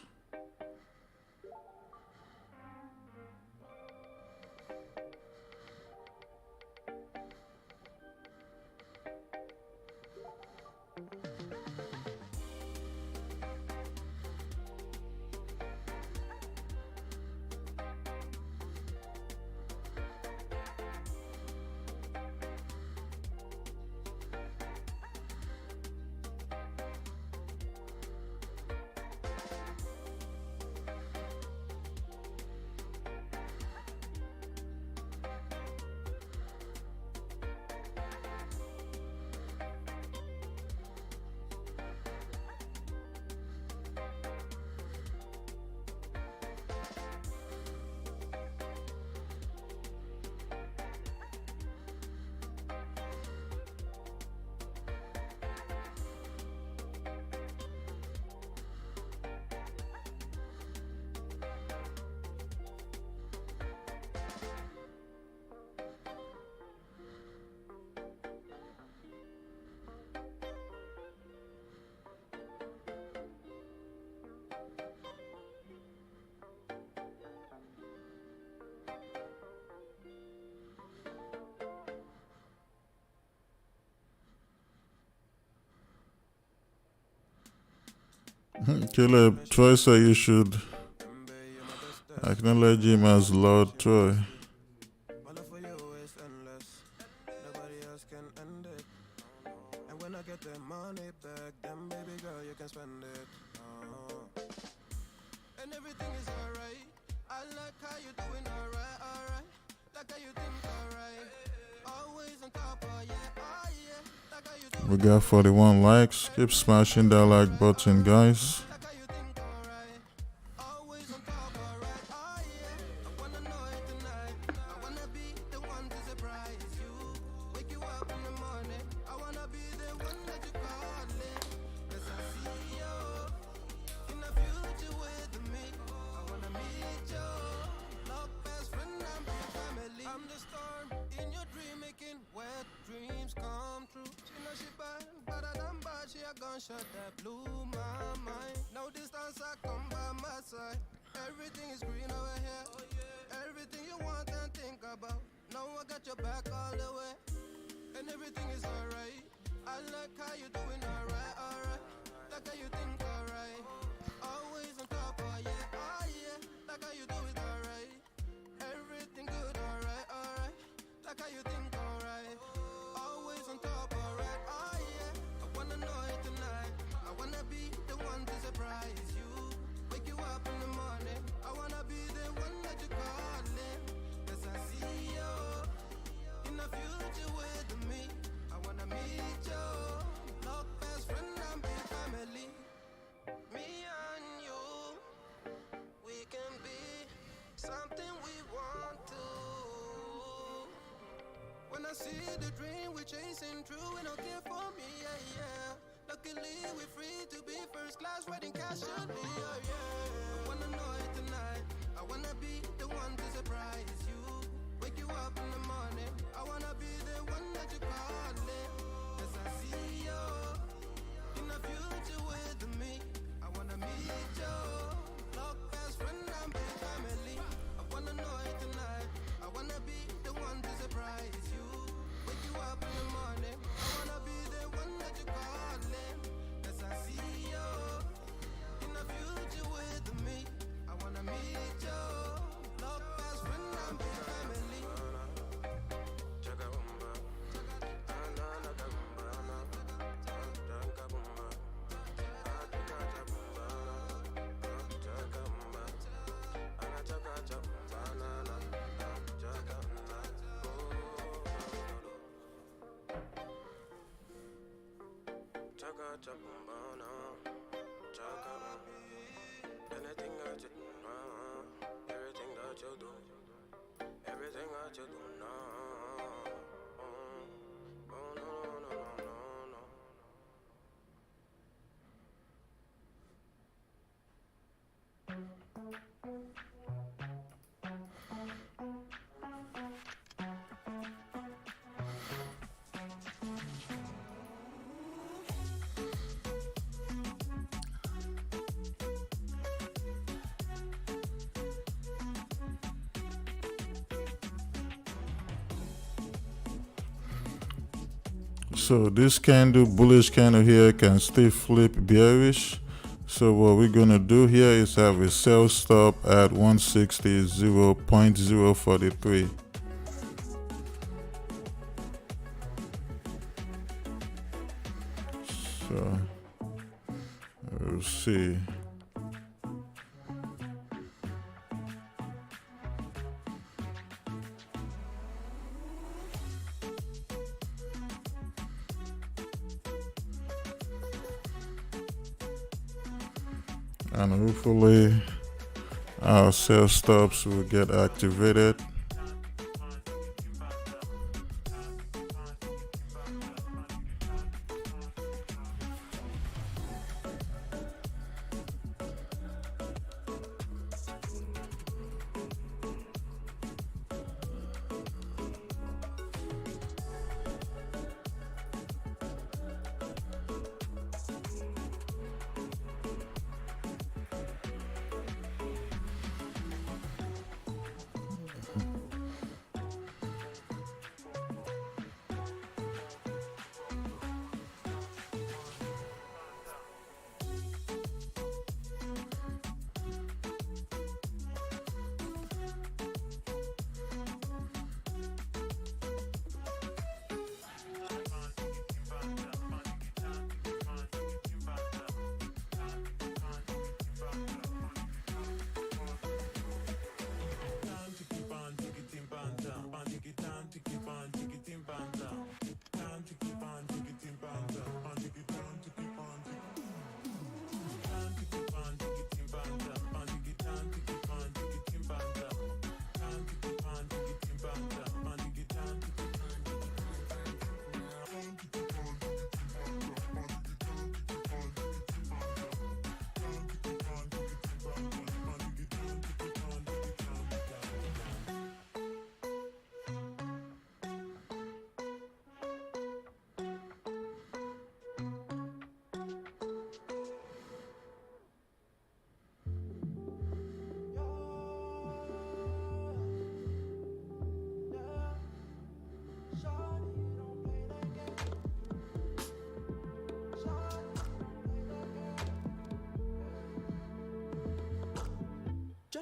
Caleb, Troy said you should acknowledge him as Lord Troy. My love for you is endless. Nobody else can end it. And when I get the money back, then baby girl, you can spend it. And everything is alright. I like how you doing alright, alright. Like how you think alright. Always on top, oh yeah, oh yeah. Like how you do. We got 41 likes. Keep smashing that like button, guys. Like how you think alright. Always on top, alright, oh yeah. I wanna know it tonight. I wanna be the one to surprise you. Wake you up in the morning. I wanna be the one that you call it. 'Cause I see you in the future with me. I wanna meet you. Love best friend, I'm your family. I'm the storm in your dream, making wet dreams come true. She know she bad, but I don't bad. She a gunshot that blew my mind. No distance, I come by my side. Everything is green over here. Everything you want and think about. Now I got your back all the way. And everything is alright. I like how you doing alright, alright. Like how you think alright. Always on top, oh yeah, oh yeah. Like how you do it alright. Everything good, alright, alright. Like how you think alright. Always on top, alright, oh yeah. I wanna know it tonight. I wanna be the one to surprise you. Wake you up in the morning. I wanna be the one that you call it. 'Cause I see you in the future with me. I wanna meet you. Love best friend, I'm big family. Me and you, we can be something we want to. When I see the dream we're chasing true, and okay for me, yeah, yeah. Luckily we're free to be first class, wedding casually, oh yeah. I wanna know it tonight. I wanna be the one to surprise you. Wake you up in the morning. I wanna be the one that you call it. 'Cause I see you in the future with me. I wanna meet you. Love best friend, I'm big family. I wanna know it tonight. I wanna be the one to surprise you. Wake you up in the morning. I wanna be the one that you call it. 'Cause I see you in the future with me. I wanna meet you. Love best friend, I'm big family. Anything that you do now, everything that you do, everything that you do now. Oh, no, no, no, no, no. So this candle, bullish candle here, can still flip bearish. So what we're gonna do here is have a sell stop at 160.043. So we'll see. And hopefully our sell stops will get activated.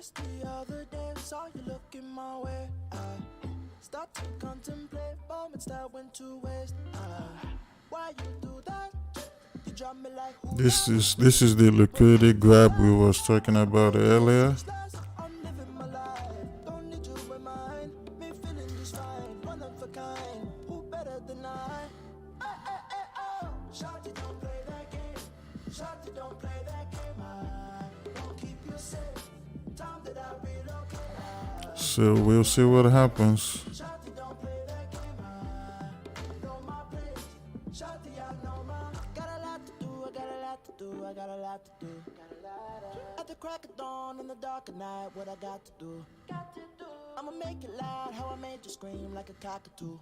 Just the other day, saw you looking my way. I start to contemplate moments that went to waste. Why you do that? You drop me like who? This is the liquidity grab we was talking about earlier. I'm living my life. Don't need you in mind. Me feeling just fine. One of a kind. Who better than I? Oh. Shawty don't play that game. Shawty don't play that game. I won't keep you safe. Time that I relocate. So we'll see what happens. Shawty don't play that game. I know my place. Shawty, I know my. Got a lot to do. I got a lot to do. I got a lot to do. At the crack of dawn in the dark of night, what I got to do? I'ma make it loud, how I made you scream like a cockatoo.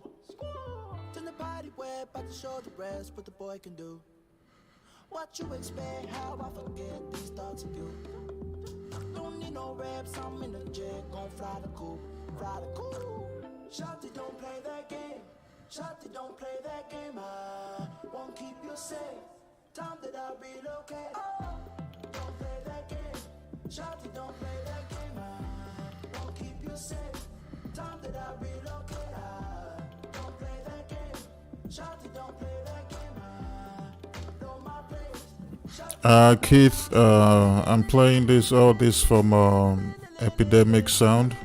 Turn the body way, about to show the rest what the boy can do. What you expect, how I forget these thoughts of you. Don't need no reps, I'm in the jet, gon' fly the coop, fly the coop. Shawty don't play that game, Shawty don't play that game. I won't keep you safe, time that I relocate. Don't play that game, Shawty don't play that game. I won't keep you safe, time that I relocate. Don't play that game, Shawty don't play that game. I know my place. Keith, I'm playing all this from Epidemic Sound.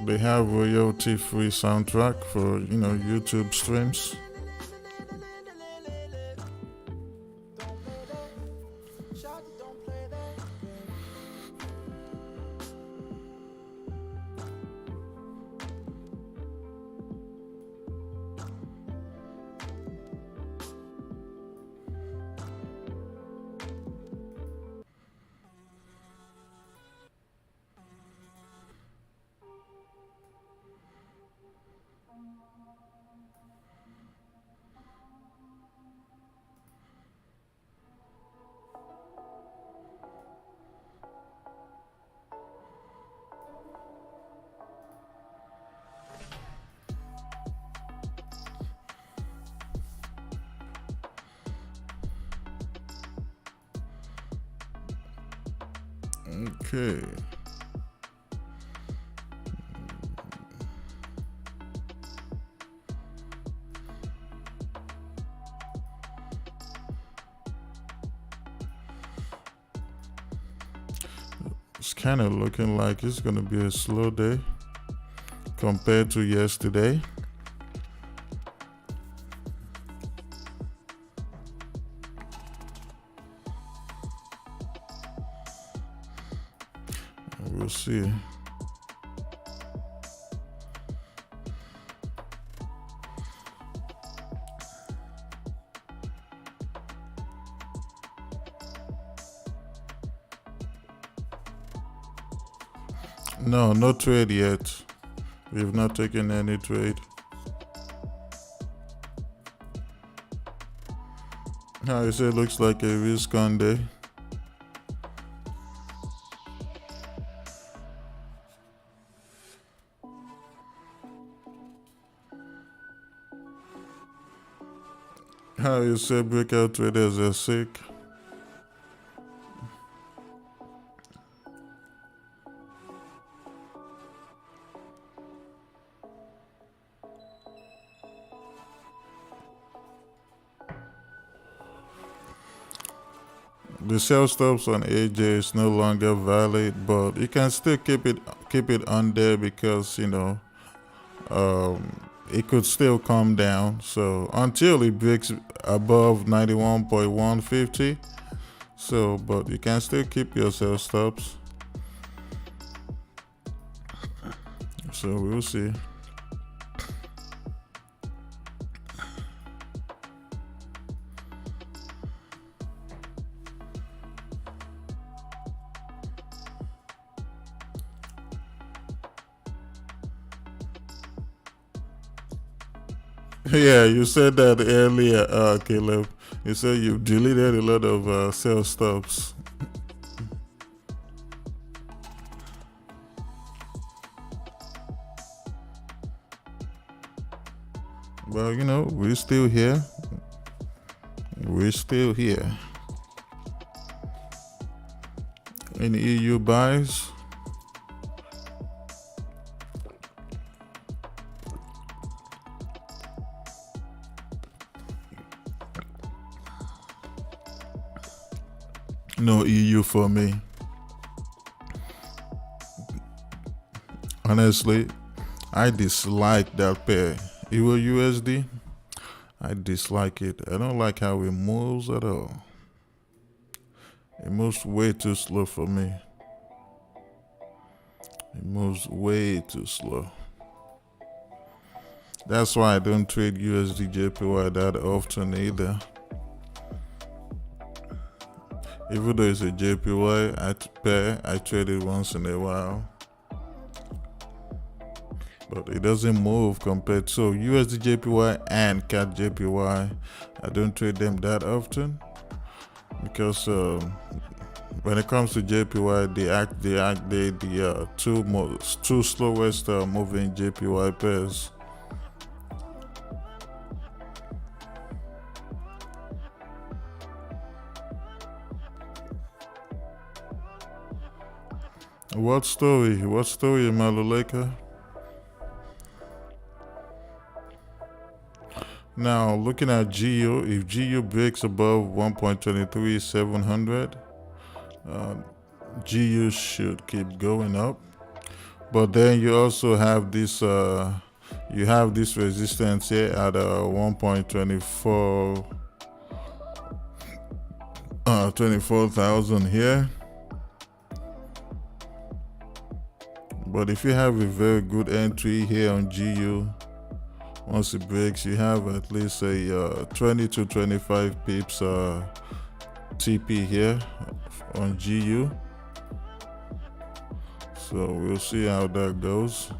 They have royalty-free soundtrack for YouTube streams. Okay. It's kind of looking like it's going to be a slow day compared to yesterday. We'll see. No trade yet. We've not taken any trade. How you say it looks like a risk on day. How you say breakout traders are sick. The sell stops on AJ is no longer valid, but you can still keep it on there because it could still come down. So until it breaks above 91.150. So, but you can still keep your sell stops. So we'll see. Yeah, you said that earlier, Caleb. You said you deleted a lot of sell stops. Well, we're still here. We're still here. Any EU buys? No EU for me. Honestly, I dislike that pair. Euro USD, I dislike it. I don't like how it moves at all. It moves way too slow for me. It moves way too slow. That's why I don't trade USD JPY that often either. Even though it's a JPY pair, I trade it once in a while. But it doesn't move compared to USD JPY and CAD JPY. I don't trade them that often because when it comes to JPY, they the two slowest moving JPY pairs. What story? What story, Maluleka? Now, looking at GU, if GU breaks above 1.23700, GU should keep going up. But then you also have this resistance here at 24,000 here. But if you have a very good entry here on GU, once it breaks, you have at least a 20 to 25 pips TP here on GU. So we'll see how that goes.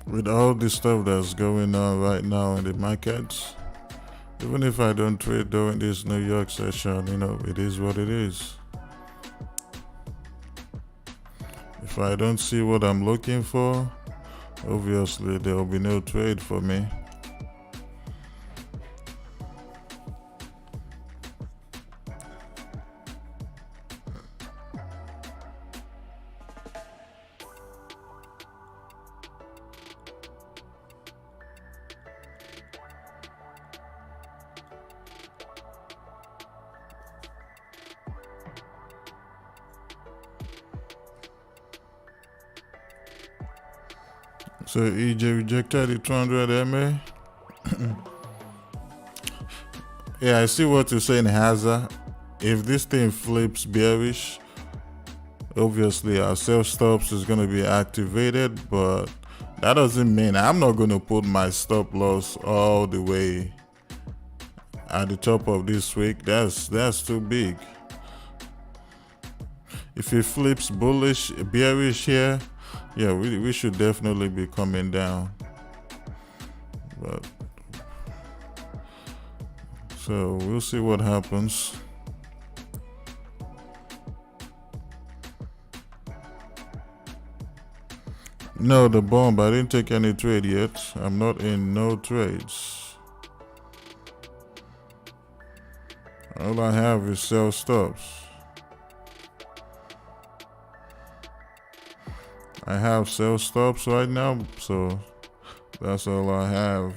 With all the stuff that's going on right now in the markets, even if I don't trade during this New York session, it is what it is. If I don't see what I'm looking for, obviously there will be no trade for me. So EJ rejected the 200 MA. Yeah, I see what you're saying, Hazard. If this thing flips bearish, obviously our sell stops is going to be activated, but that doesn't mean I'm not going to put my stop loss all the way at the top of this week. That's too big. If it flips bearish here, yeah, we should definitely be coming down. But so we'll see what happens. No, the bomb, I didn't take any trade yet. I'm not in no trades. All I have is sell stops. I have sell stops right now, so that's all I have.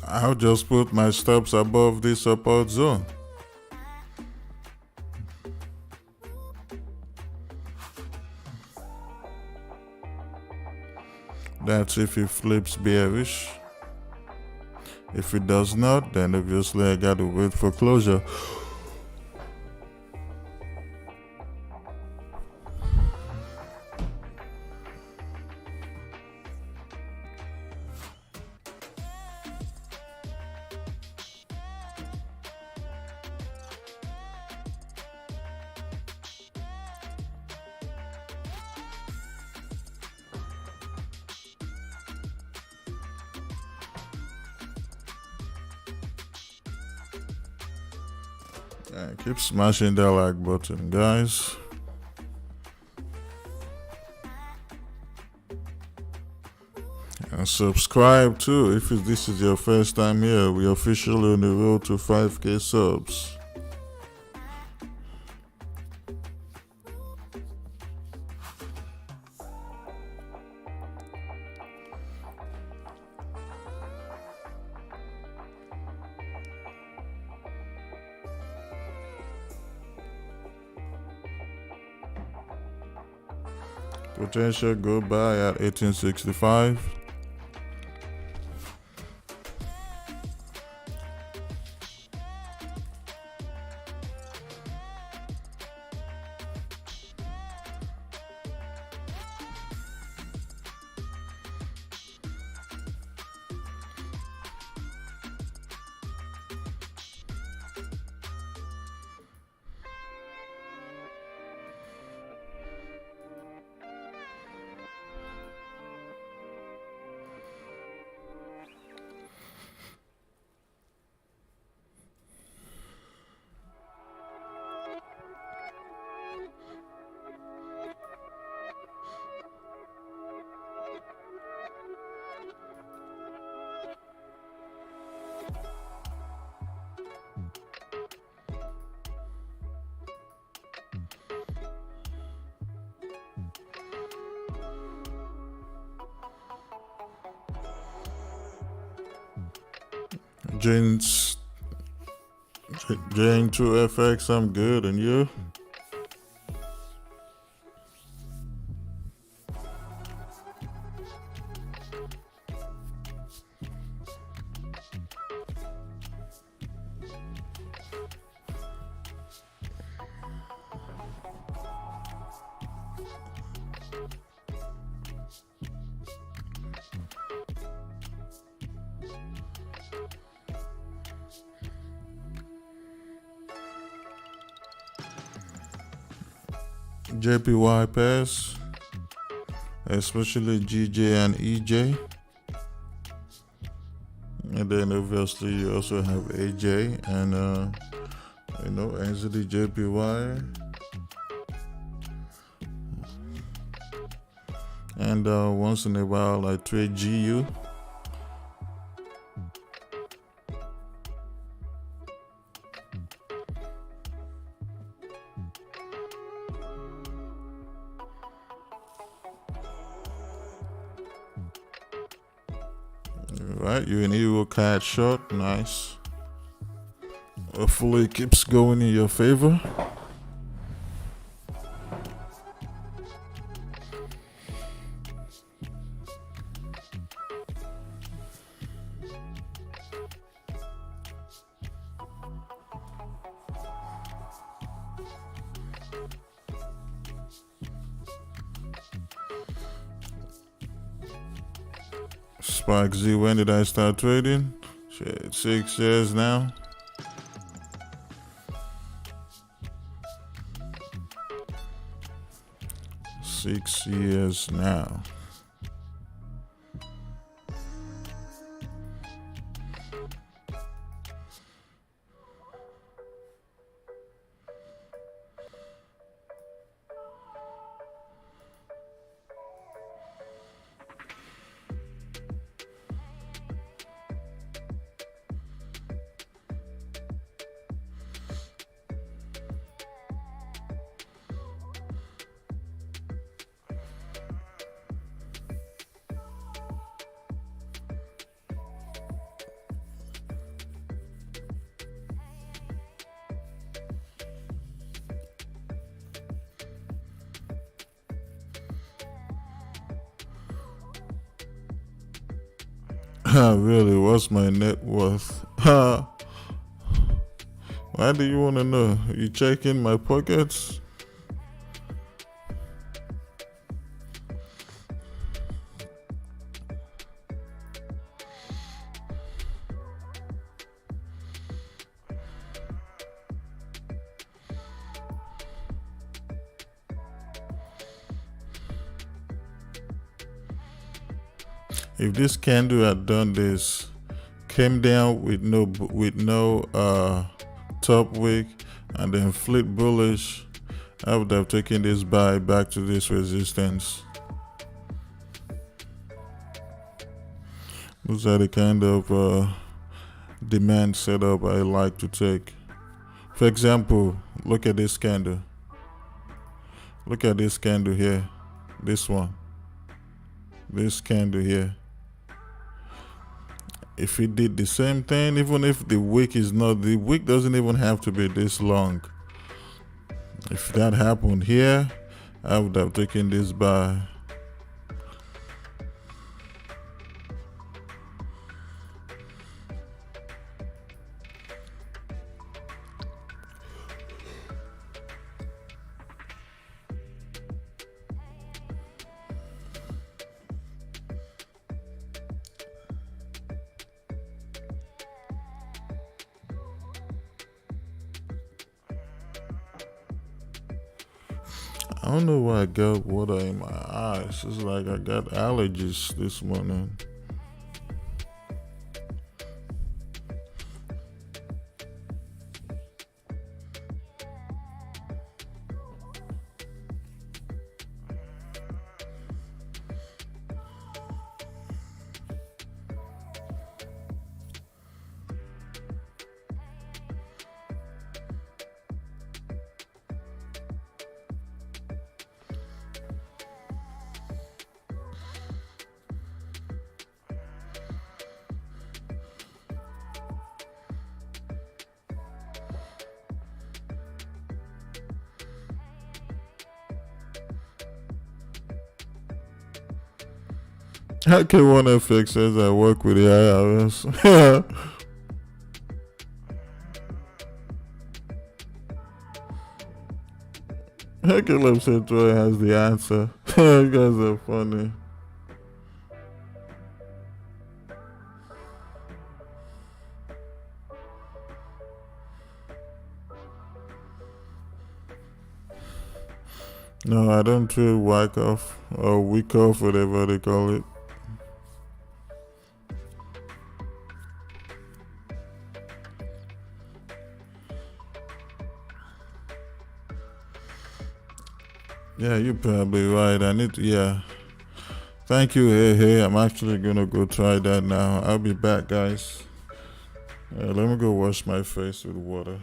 I'll just put my stops above this support zone. That's if it flips bearish. If it does not, then obviously I gotta wait for closure. Keep smashing that like button, guys. And subscribe too. If this is your first time here, we are officially on the road to 5K subs. Potential go buy at 1865. Jane 2FX, I'm good, and you? JPY pass, especially GJ and EJ, and then obviously you also have AJ and NZD JPY, and once in a while I trade GU. Right, you an Euro card short, nice. Hopefully it keeps going in your favor. Spike Z, when did I start trading? Shit, 6 years now. Six years now. Really, what's my net worth? Why do you want to know? You checking my pockets? If this candle had done this, came down with no top wick, and then flip bullish, I would have taken this buy back to this resistance. Those are the kind of demand setup I like to take. For example, look at this candle. Look at this candle here. This one. This candle here. If it did the same thing, even if the wick doesn't even have to be this long. If that happened here, I would have taken this buy. I don't know why I got water in my eyes. It's like I got allergies this morning. How can one FX says I work with the IRS? How can said Troy has the answer? You guys are funny. No, I don't trade whack off or week off, whatever they call it. Yeah, you're probably right. Yeah. Thank you, hey. I'm actually gonna go try that now. I'll be back, guys. Let me go wash my face with water.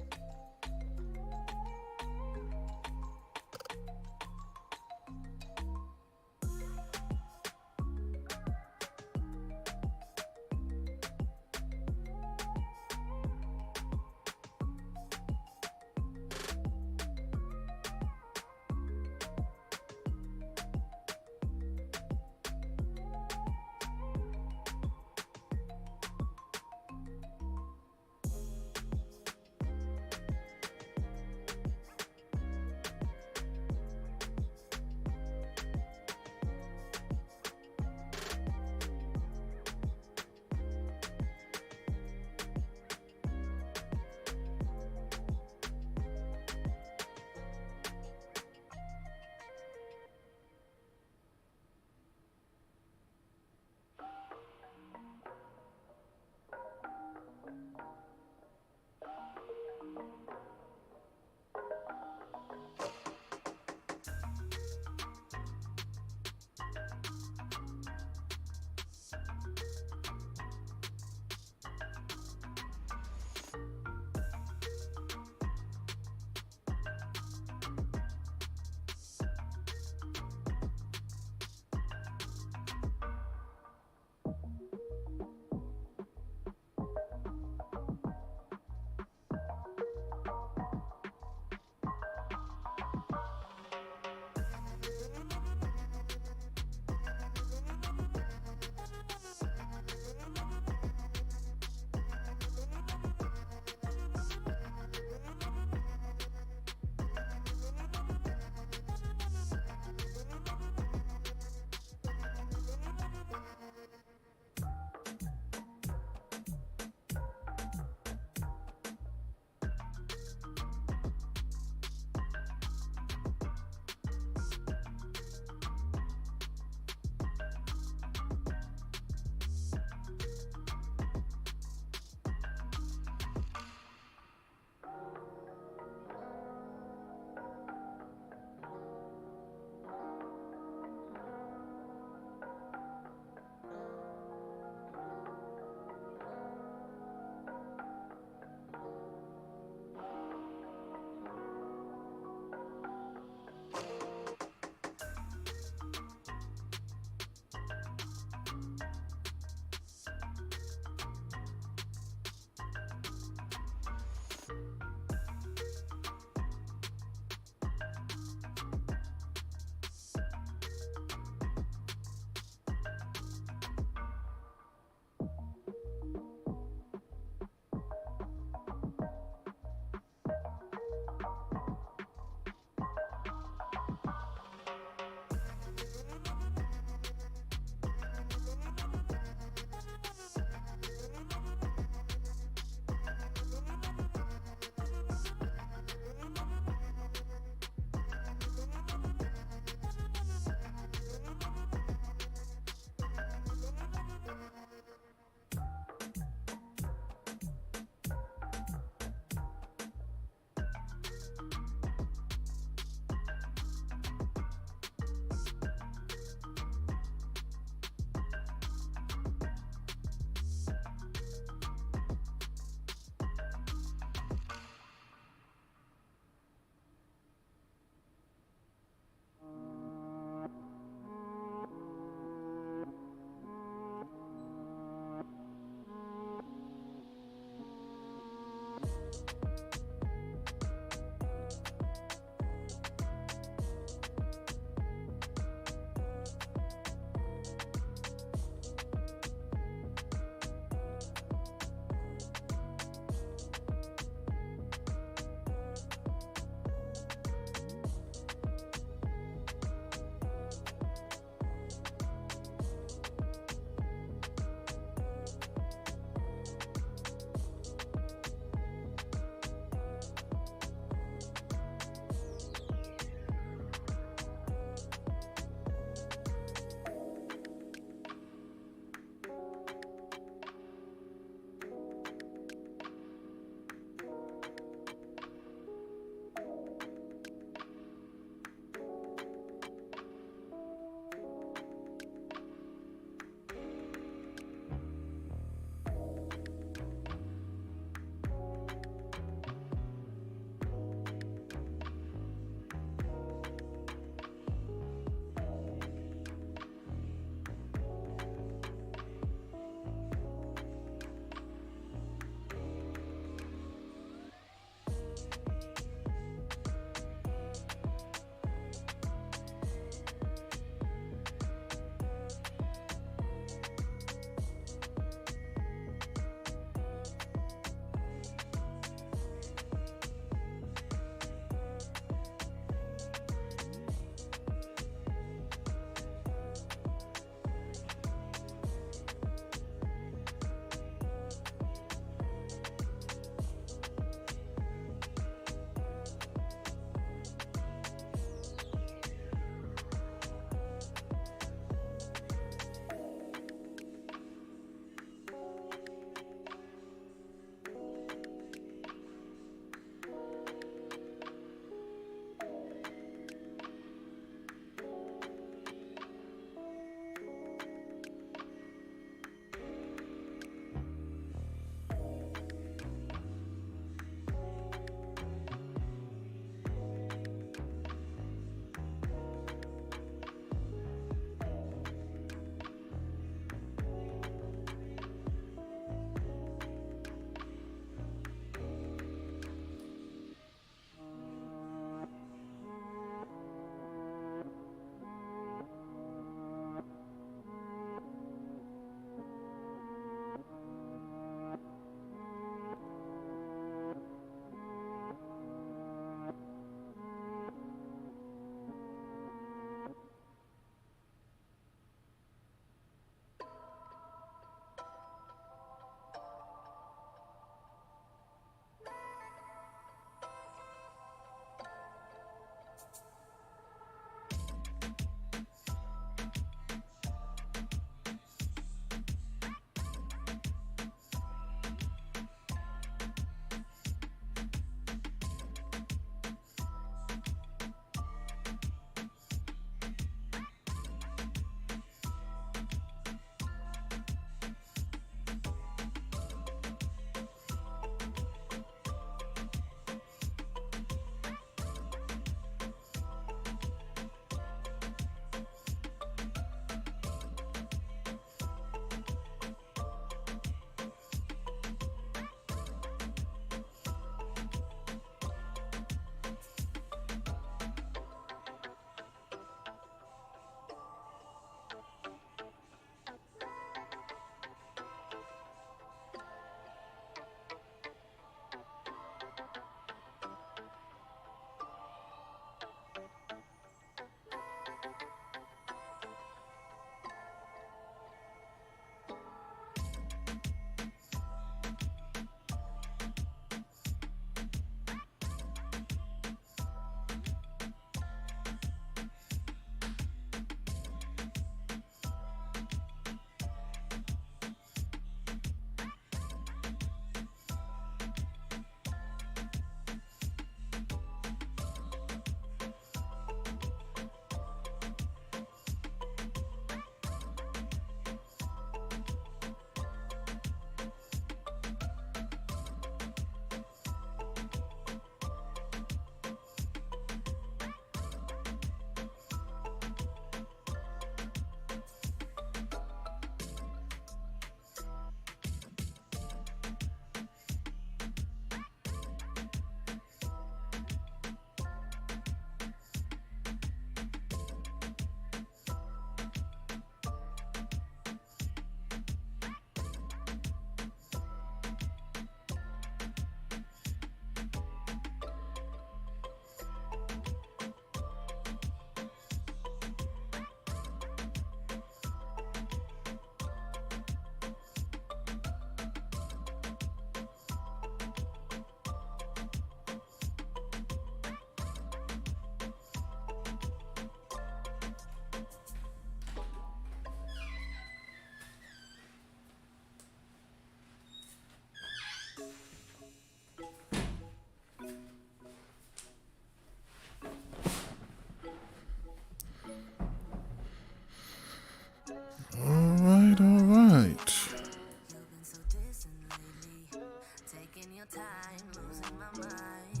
losing my mind.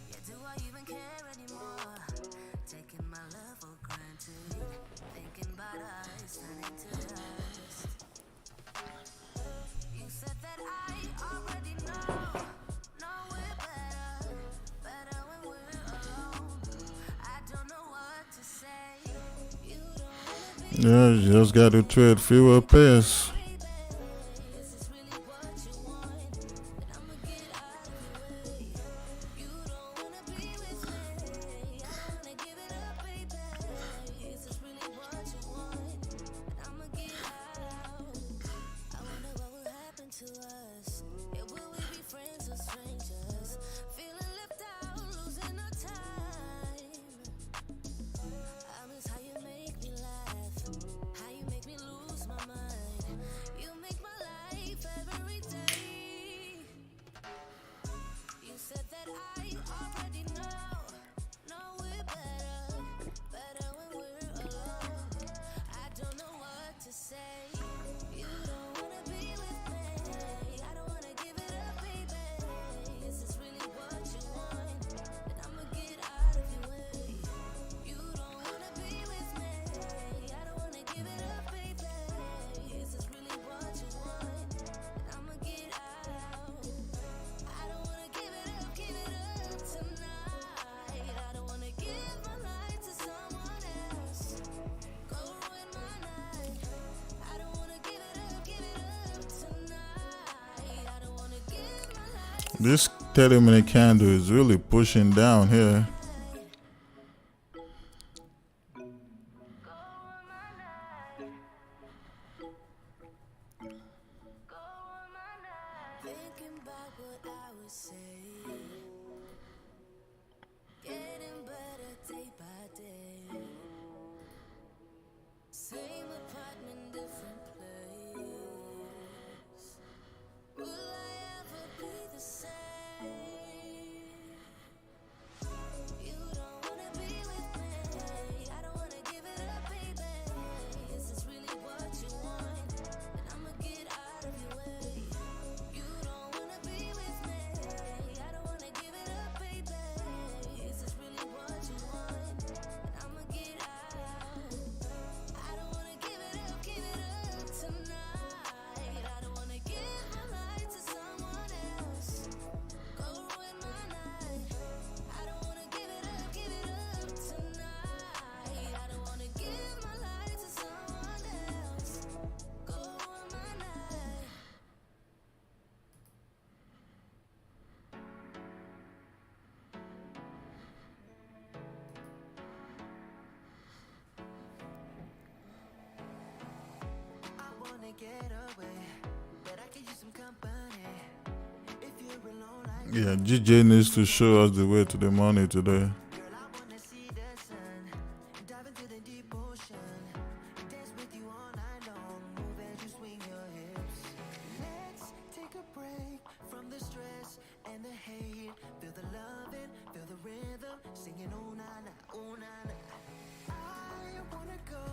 Yeah, do I even care anymore? Taking my love for granted, thinking about us turning to dust. You said that I already know we're better when we're alone. I don't know what to say. You don't wanna be Yeah, you just got to tread fewer pace. This 30-minute candle is really pushing down here. thinking about what I was saying. Getting better day by day. Same apartment, different place. Will I ever be the same? You don't wanna be with me. I don't wanna give it up, baby. Is this really what you want? And I'ma get out of your way. You don't wanna be with me. I don't wanna give it up, baby. Is this really what you want? And I'ma get out. I don't wanna give it up tonight. I don't wanna give my life to someone else. Go ruin my night. I don't wanna give it up tonight. I don't wanna give my life to someone else. Go ruin my night. I wanna get away, but I could use some company. If you're alone like Yeah, GJ needs to show us the way to the money today. girl, I wanna see the sun, dive into the deep ocean, dance with you all night long, move as you swing your hips. Let's take a break from the stress and the hate. Feel the loving, feel the rhythm, singing oh na na, oh na na. I wanna go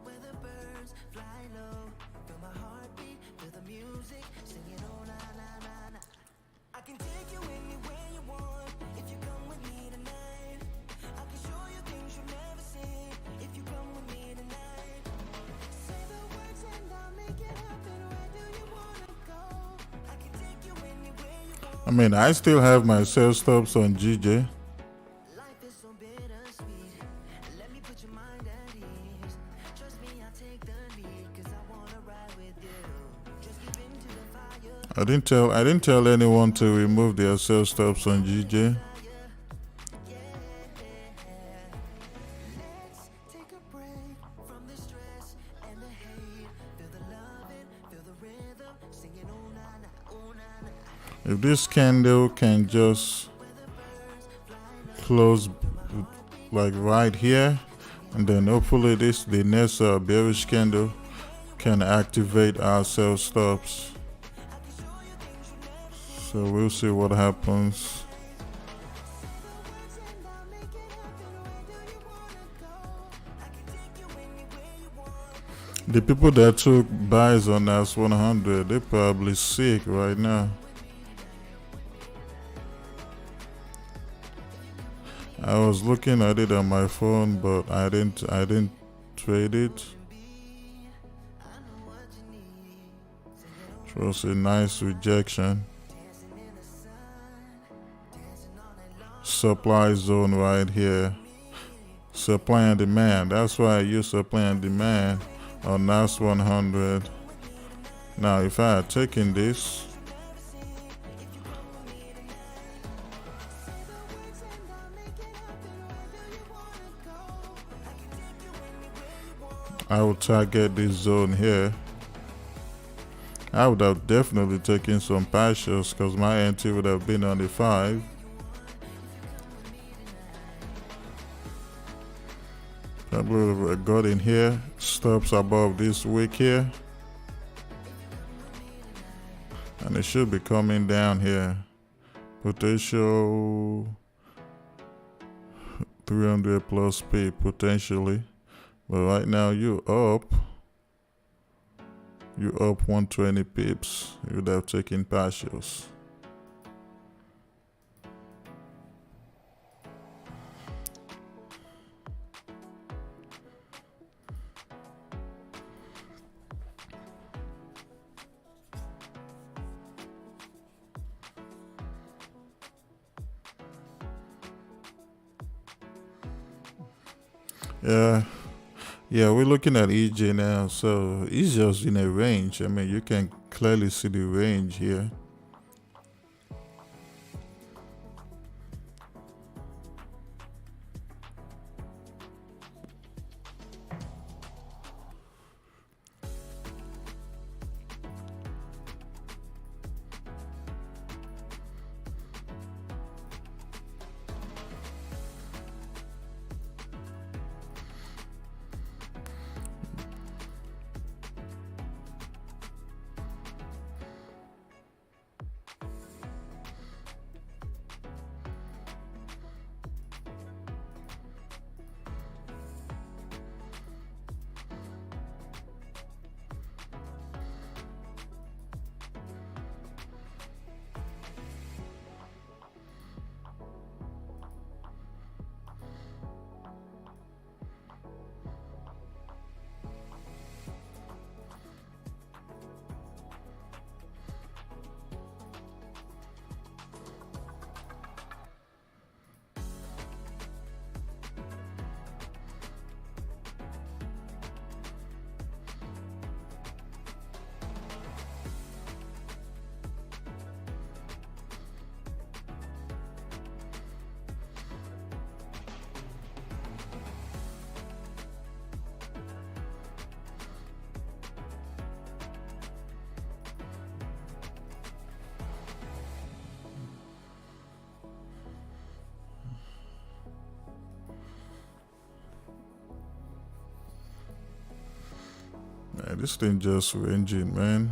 where the birds fly low, feel my heartbeat, feel the music, singing oh na na na na. I can take you anywhere you want if you come with me tonight. I can show you things you've never seen if you come with me tonight. Say the words and I'll make it happen. Where do you wanna go? I can take you anywhere you want. I mean, I still have my sales stops on GJ. Life is so bittersweet. Let me put your mind at ease. Trust me, I'll take the lead, 'cause I wanna ride with you. Just give in to the fire. I didn't tell anyone to remove their sales stops on GJ. Let's take a break from the stress and the hate. Feel the loving, feel the rhythm, singing oh na na, oh na na. If this candle can just close like right here, and then hopefully the next bearish candle can activate our sell stops. So we'll see what happens. The people that took buys on S100, they're probably sick right now. I was looking at it on my phone, but I didn't trade it. It was a nice rejection. Supply zone right here. Supply and demand. That's why I use supply and demand on NAS 100. Now, if I had taken this, I would target this zone here. I would have definitely taken some partials because my entry would have been on the 5. Probably would have got in here. Stops above this wick here. And it should be coming down here. Potential 300 plus P potentially. But right now you up 120 pips. You would have taken partials. Yeah, we're looking at EJ now, so he's just in a range. I mean, you can clearly see the range here. Man, this thing just ranging, man.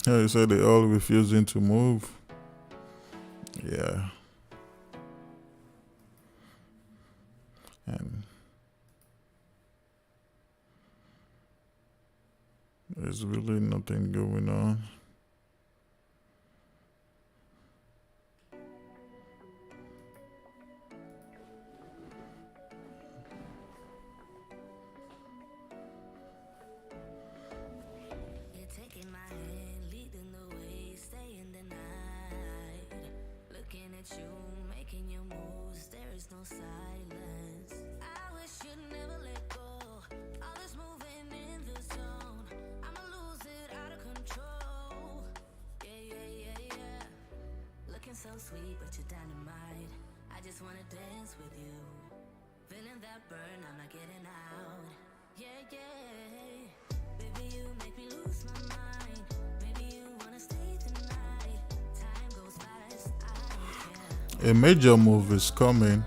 Yeah, you said they all refusing to move. Yeah. And there's really nothing going on. You're taking my hand, leading the way, staying the night. Looking at you, making your moves, there is no silence. I wish you'd never let go. All this moving in the zone, I'ma lose it out of control. Yeah. Looking so sweet, but you're dynamite. I just wanna dance with you. Feeling that burn, I'm not getting out. Yeah, yeah. Baby, you make me lose my mind. Maybe you wanna stay tonight. Time goes fast, I don't care. A major move is coming,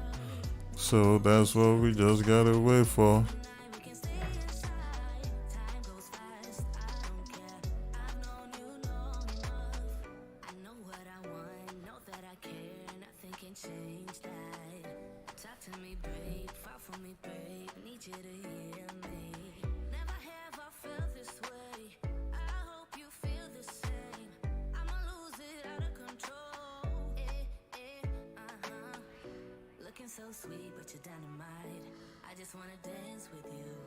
so that's what we just gotta wait for. Tonight we can stay inside. Time goes fast, I don't care. I've known you long enough. I know what I want, know that I care. Nothing can change that. Talk to me, babe. Fall for me, babe. Need you to hear me. Never have I felt this way. I hope you feel the same. I'ma lose it out of control. Looking so sweet, but you're dynamite. I just wanna dance with you.